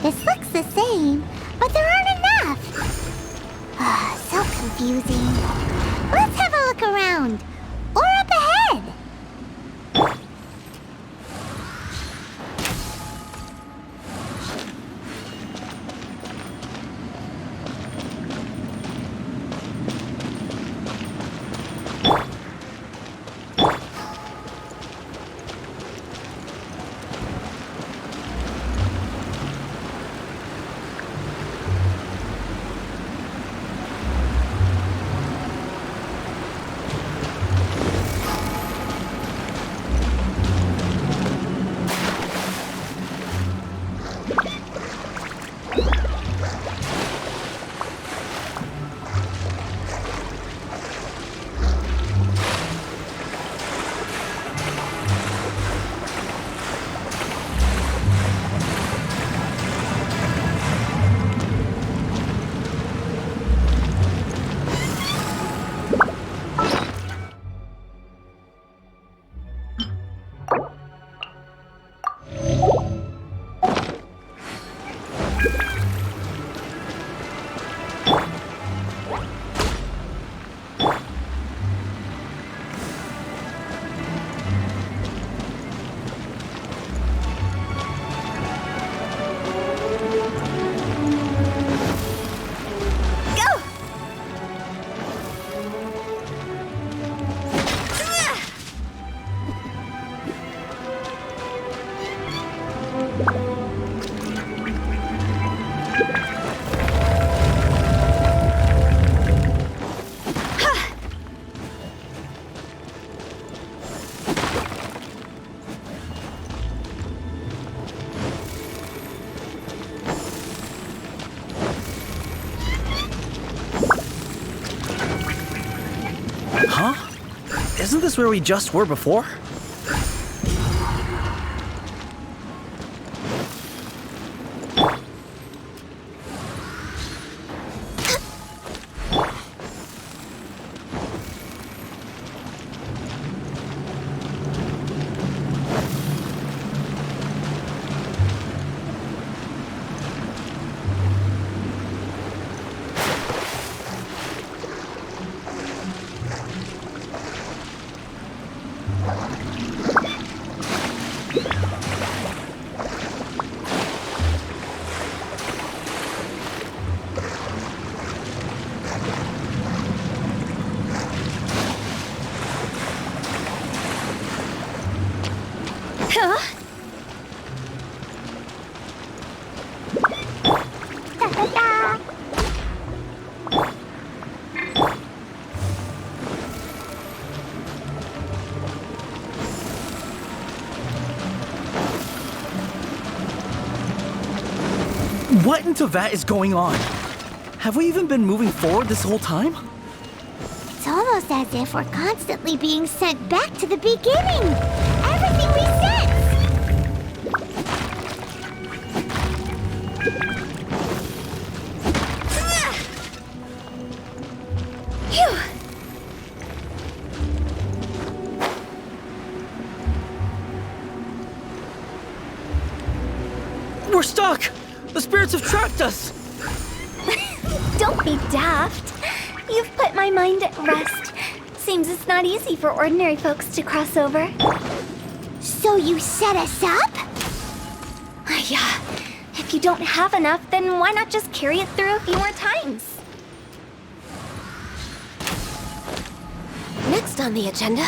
This looks the same, but there aren't enough. So confusing. Let's have a look around. Or up ahead. Huh? Isn't this where we just were before? What in Tevat is going on? Have we even been moving forward this whole time? It's almost as if we're constantly being sent back to the beginning. Everything resets. Phew. We're stuck! The spirits have trapped us! Don't be daft. You've put my mind at rest. Seems it's not easy for ordinary folks to cross over. So you set us up? Yeah. If you don't have enough, then why not just carry it through a few more times? Next on the agenda...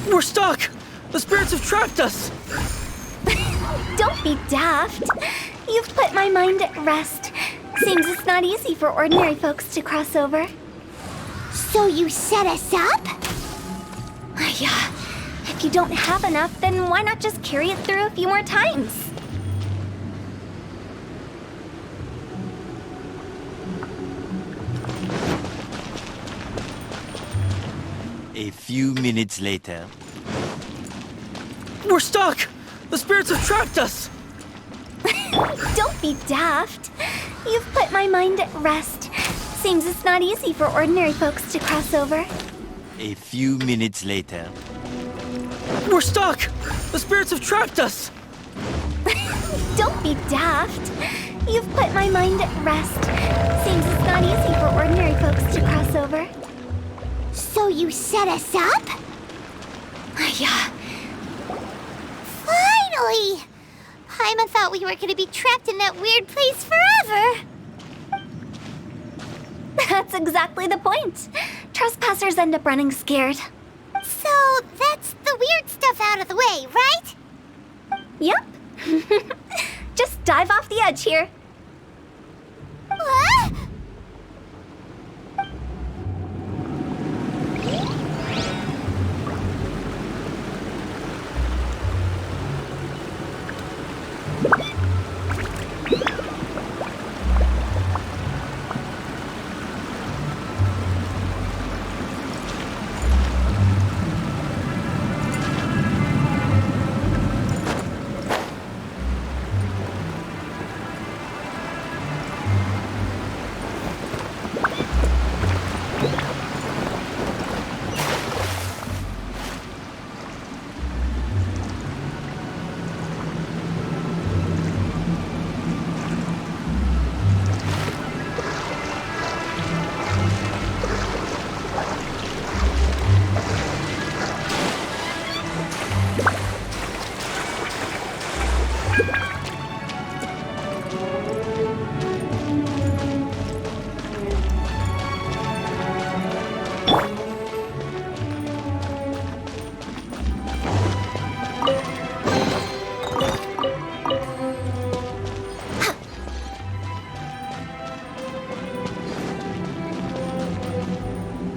We're stuck! The spirits have trapped us! Don't be daft. You've put my mind at rest. Seems it's not easy for ordinary folks to cross over. So you set us up? Yeah. If you don't have enough, then why not just carry it through a few more times? A few minutes later... We're stuck! The spirits have trapped us! Don't be daft. You've put my mind at rest. Seems it's not easy for ordinary folks to cross over. A few minutes later... We're stuck! The spirits have trapped us! Don't be daft. You've put my mind at rest. Seems it's not easy for ordinary folks to cross over. So you set us up? Yeah. Finally! Paimon thought we were gonna be trapped in that weird place forever. That's exactly the point. Trespassers end up running scared. So that's the weird stuff out of the way, right? Yep. Just dive off the edge here. What?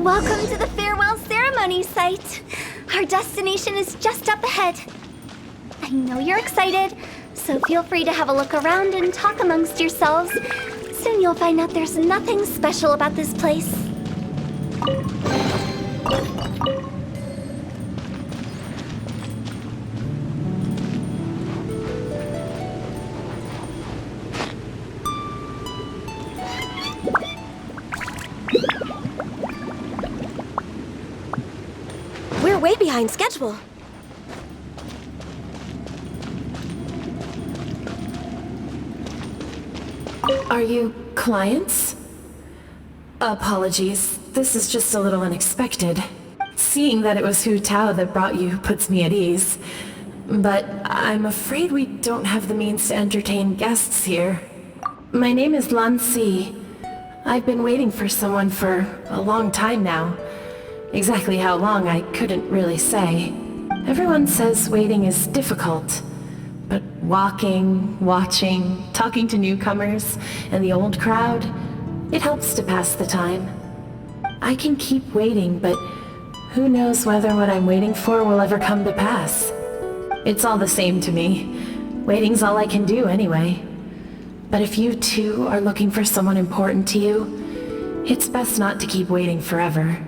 Welcome to the farewell ceremony site. Our destination is just up ahead. I know you're excited, so feel free to have a look around and talk amongst yourselves. Soon you'll find out there's nothing special about this place. We're way behind schedule. Are you clients? Apologies, this is just a little unexpected. Seeing that it was Hu Tao that brought you puts me at ease. But I'm afraid we don't have the means to entertain guests here. My name is Lan Si. I've been waiting for someone for a long time now. Exactly how long, I couldn't really say. Everyone says waiting is difficult. But walking, watching, talking to newcomers, and the old crowd, it helps to pass the time. I can keep waiting, but who knows whether what I'm waiting for will ever come to pass. It's all the same to me. Waiting's all I can do anyway. But if you too are looking for someone important to you, it's best not to keep waiting forever.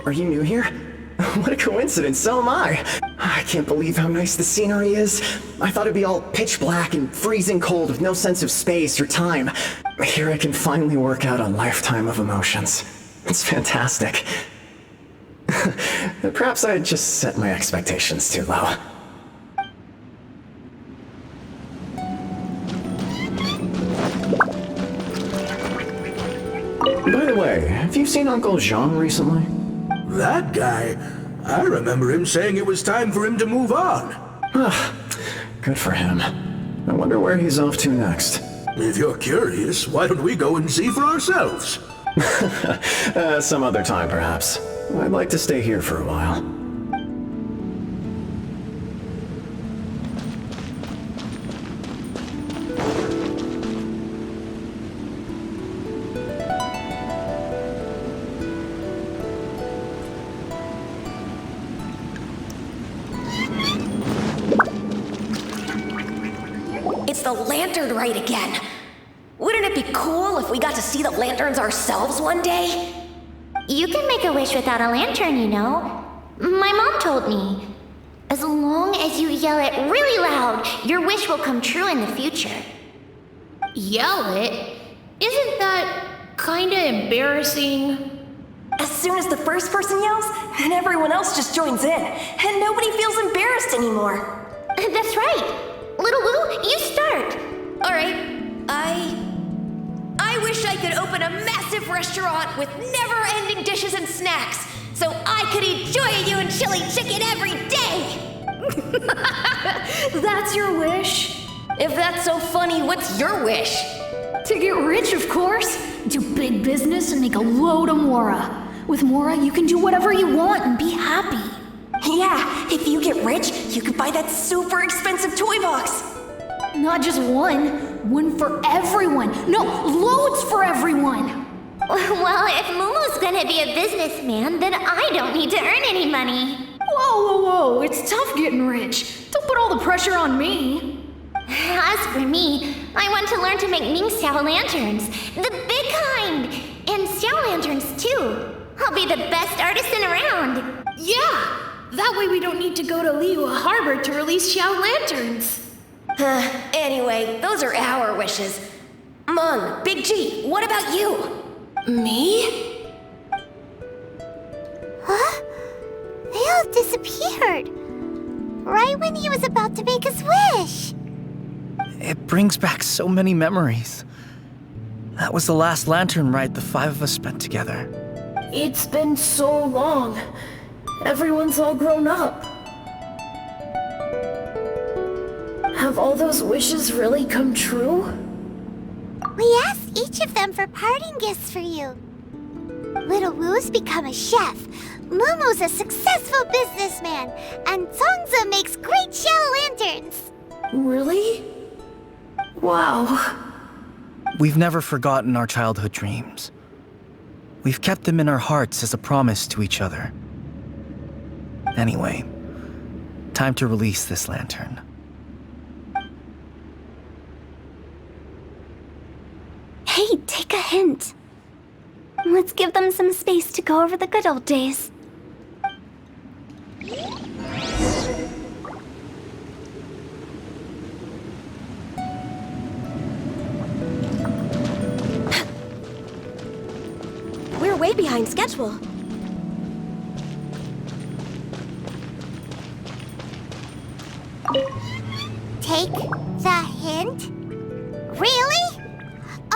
are you new here? What a coincidence, so am I. I can't believe how nice the scenery is. I thought it'd be all pitch black and freezing cold with no sense of space or time. Here I can finally work out a lifetime of emotions. It's fantastic. Perhaps I just set my expectations too low. By the way, have you seen Uncle Jean recently? That guy? I remember him saying it was time for him to move on. Good for him. I wonder where he's off to next. If you're curious, why don't we go and see for ourselves? Some other time, perhaps. I'd like to stay here for a while. It's the lantern rite again. Wouldn't it be cool if we got to see the lanterns ourselves one day? You can make a wish without a lantern, you know. My mom told me. As long as you yell it really loud, your wish will come true in the future. Yell it? Isn't that kinda embarrassing? As soon as the first person yells, then everyone else just joins in, and nobody feels embarrassed anymore. That's right. Little Woo, you start. Alright, I wish I could open a massive restaurant with never-ending dishes and snacks, so I could eat Joy-You and chili chicken every day! That's your wish? If that's so funny, what's your wish? To get rich, of course. Do big business and make a load of Mora. With Mora, you can do whatever you want and be happy. Yeah, if you get rich, you could buy that super expensive toy box. Not just one. One for everyone. No, loads for everyone. Well, if Momo's gonna be a businessman, then I don't need to earn any money. Whoa. It's tough getting rich. Don't put all the pressure on me. As for me, I want to learn to make Ming Xiao lanterns. The big kind! And Xiao lanterns, too. I'll be the best artisan around. Yeah! That way we don't need to go to Liyue Harbor to release Xiao lanterns. Anyway, those are our wishes. Mung, Big G, what about you? Me? Huh? They all disappeared. Right when he was about to make his wish. It brings back so many memories. That was the last lantern ride the five of us spent together. It's been so long. Everyone's all grown up. Have all those wishes really come true? We asked each of them for parting gifts for you. Little Woo's become a chef, Momo's a successful businessman, and Zongza makes great Xiao lanterns. Really? Wow. We've never forgotten our childhood dreams. We've kept them in our hearts as a promise to each other. Anyway, time to release this lantern. Hey, take a hint. Let's give them some space to go over the good old days. We're way behind schedule. Take the hint? Really?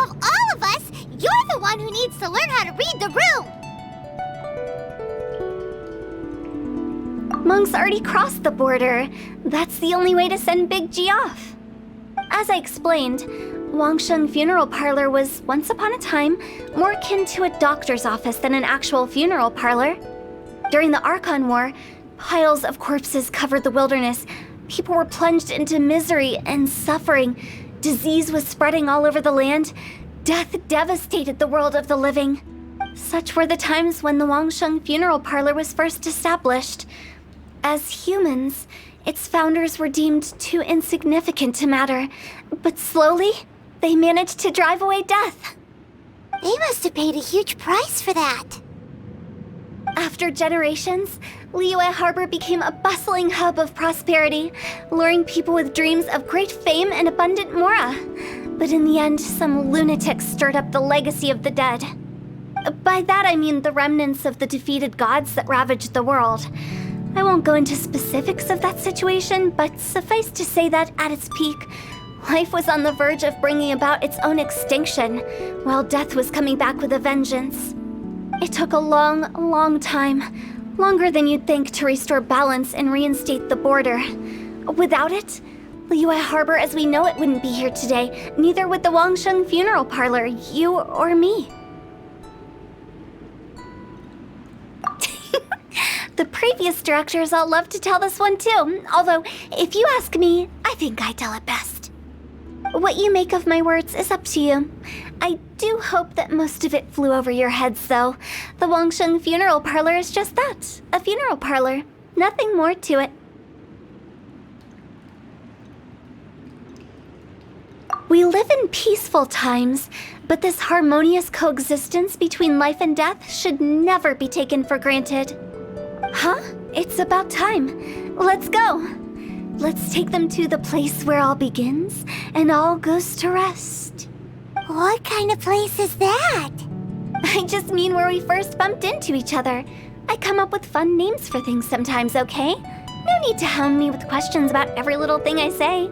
Of all of us, you're the one who needs to learn how to read the room! Monk's already crossed the border. That's the only way to send Big G off. As I explained, Wangsheng Funeral Parlor was once upon a time more akin to a doctor's office than an actual funeral parlor. During the Archon War, piles of corpses covered the wilderness. People were plunged into misery and suffering. Disease was spreading all over the land. Death devastated the world of the living. Such were the times when the Wangsheng Funeral Parlor was first established. As humans, its founders were deemed too insignificant to matter, but slowly, they managed to drive away death. They must have paid a huge price for that. After generations, Liyue Harbor became a bustling hub of prosperity, luring people with dreams of great fame and abundant mora. But in the end, some lunatics stirred up the legacy of the dead. By that I mean the remnants of the defeated gods that ravaged the world. I won't go into specifics of that situation, but suffice to say that at its peak, life was on the verge of bringing about its own extinction, while death was coming back with a vengeance. It took a long, long time, longer than you'd think, to restore balance and reinstate the border. Without it, Liyue Harbor as we know it wouldn't be here today, neither would the Wangsheng Funeral Parlor, you or me. The previous directors all love to tell this one too, although, if you ask me, I think I tell it best. What you make of my words is up to you. I do hope that most of it flew over your heads, though. The Wangsheng Funeral Parlor is just that, a funeral parlor. Nothing more to it. We live in peaceful times, but this harmonious coexistence between life and death should never be taken for granted. Huh? It's about time. Let's go. Let's take them to the place where all begins and all goes to rest. What kind of place is that? I just mean where we first bumped into each other. I come up with fun names for things sometimes, okay? No need to hound me with questions about every little thing I say.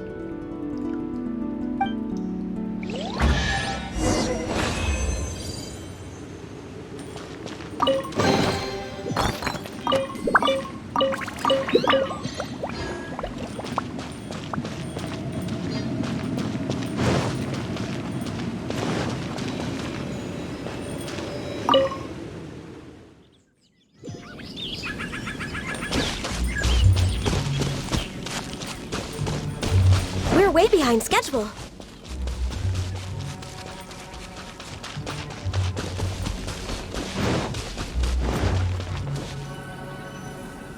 We're way behind schedule.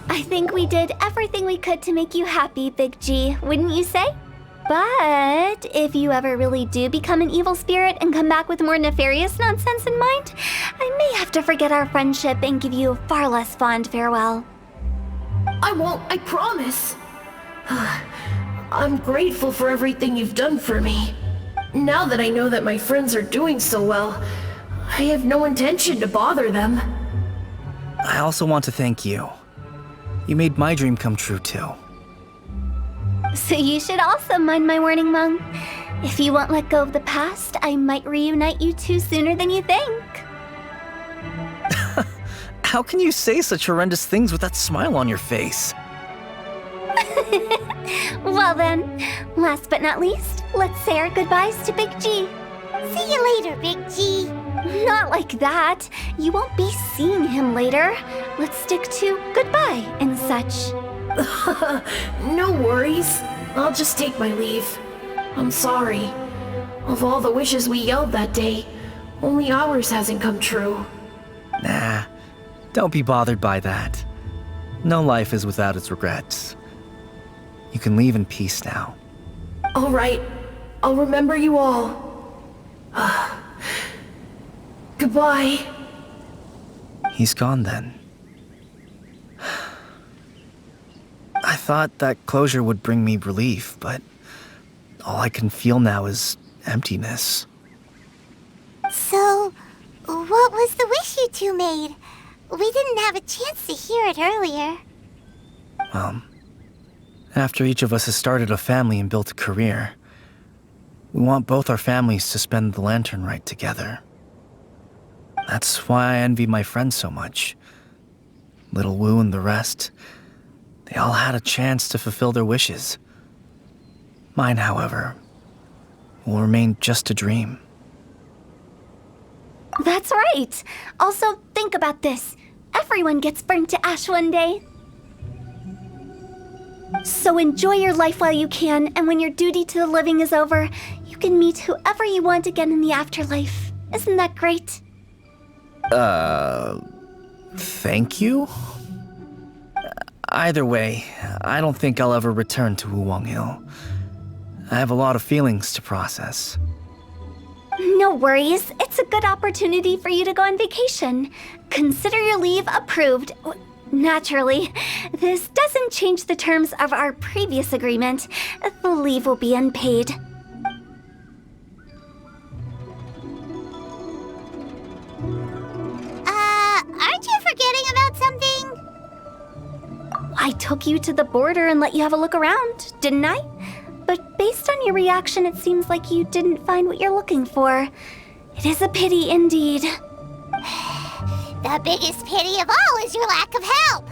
I think we did everything we could to make you happy, Big G, wouldn't you say? But if you ever really do become an evil spirit and come back with more nefarious nonsense in mind, I may have to forget our friendship and give you a far less fond farewell. I won't, I promise. I'm grateful for everything you've done for me. Now that I know that my friends are doing so well, I have no intention to bother them. I also want to thank you. You made my dream come true, too. So you should also mind my warning, Mung. If you won't let go of the past, I might reunite you two sooner than you think. How can you say such horrendous things with that smile on your face? Well then, last but not least, let's say our goodbyes to Big G. See you later, Big G. Not like that. You won't be seeing him later. Let's stick to goodbye and such. No worries. I'll just take my leave. I'm sorry. Of all the wishes we yelled that day, only ours hasn't come true. Nah, don't be bothered by that. No life is without its regrets. You can leave in peace now. All right. I'll remember you all. Goodbye. He's gone then. I thought that closure would bring me relief, but all I can feel now is emptiness. So, what was the wish you two made? We didn't have a chance to hear it earlier. Well, after each of us has started a family and built a career, we want both our families to spend the lantern rite together. That's why I envy my friends so much. Little Wu and the rest, they all had a chance to fulfill their wishes. Mine, however, will remain just a dream. That's right. Also, think about this. Everyone gets burned to ash one day. So enjoy your life while you can, and when your duty to the living is over, you can meet whoever you want again in the afterlife. Isn't that great? Thank you? Either way, I don't think I'll ever return to Wuwang Hill. I have a lot of feelings to process. No worries. It's a good opportunity for you to go on vacation. Consider your leave approved. Naturally, this doesn't change the terms of our previous agreement. The leave will be unpaid. Aren't you forgetting about something? I took you to the border and let you have a look around, didn't I? But based on your reaction, it seems like you didn't find what you're looking for. It is a pity indeed. The biggest pity of all is your lack of help.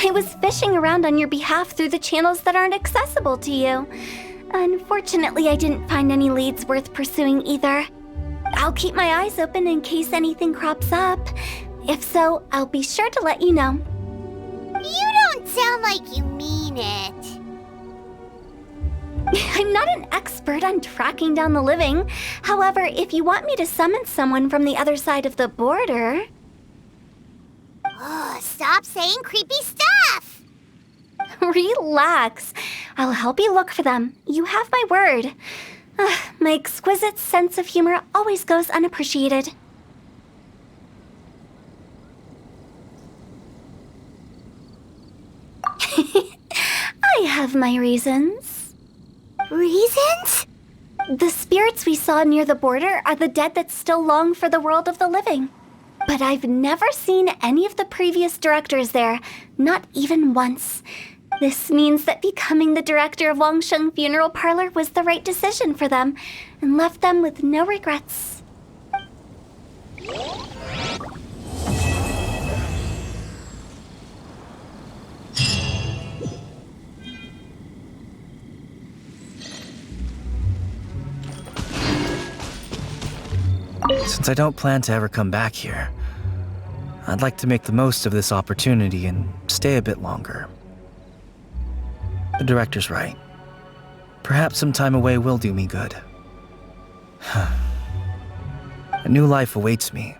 I was fishing around on your behalf through the channels that aren't accessible to you. Unfortunately, I didn't find any leads worth pursuing either. I'll keep my eyes open in case anything crops up. If so, I'll be sure to let you know. You don't sound like you mean it. I'm not an expert on tracking down the living. However, if you want me to summon someone from the other side of the border... Oh, stop saying creepy stuff! Relax. I'll help you look for them. You have my word. My exquisite sense of humor always goes unappreciated. I have my reasons. Reasons? The spirits we saw near the border are the dead that still long for the world of the living. But I've never seen any of the previous directors there, not even once. This means that becoming the director of Wangsheng Funeral Parlor was the right decision for them, and left them with no regrets. Since I don't plan to ever come back here, I'd like to make the most of this opportunity and stay a bit longer. The director's right. Perhaps some time away will do me good. A new life awaits me,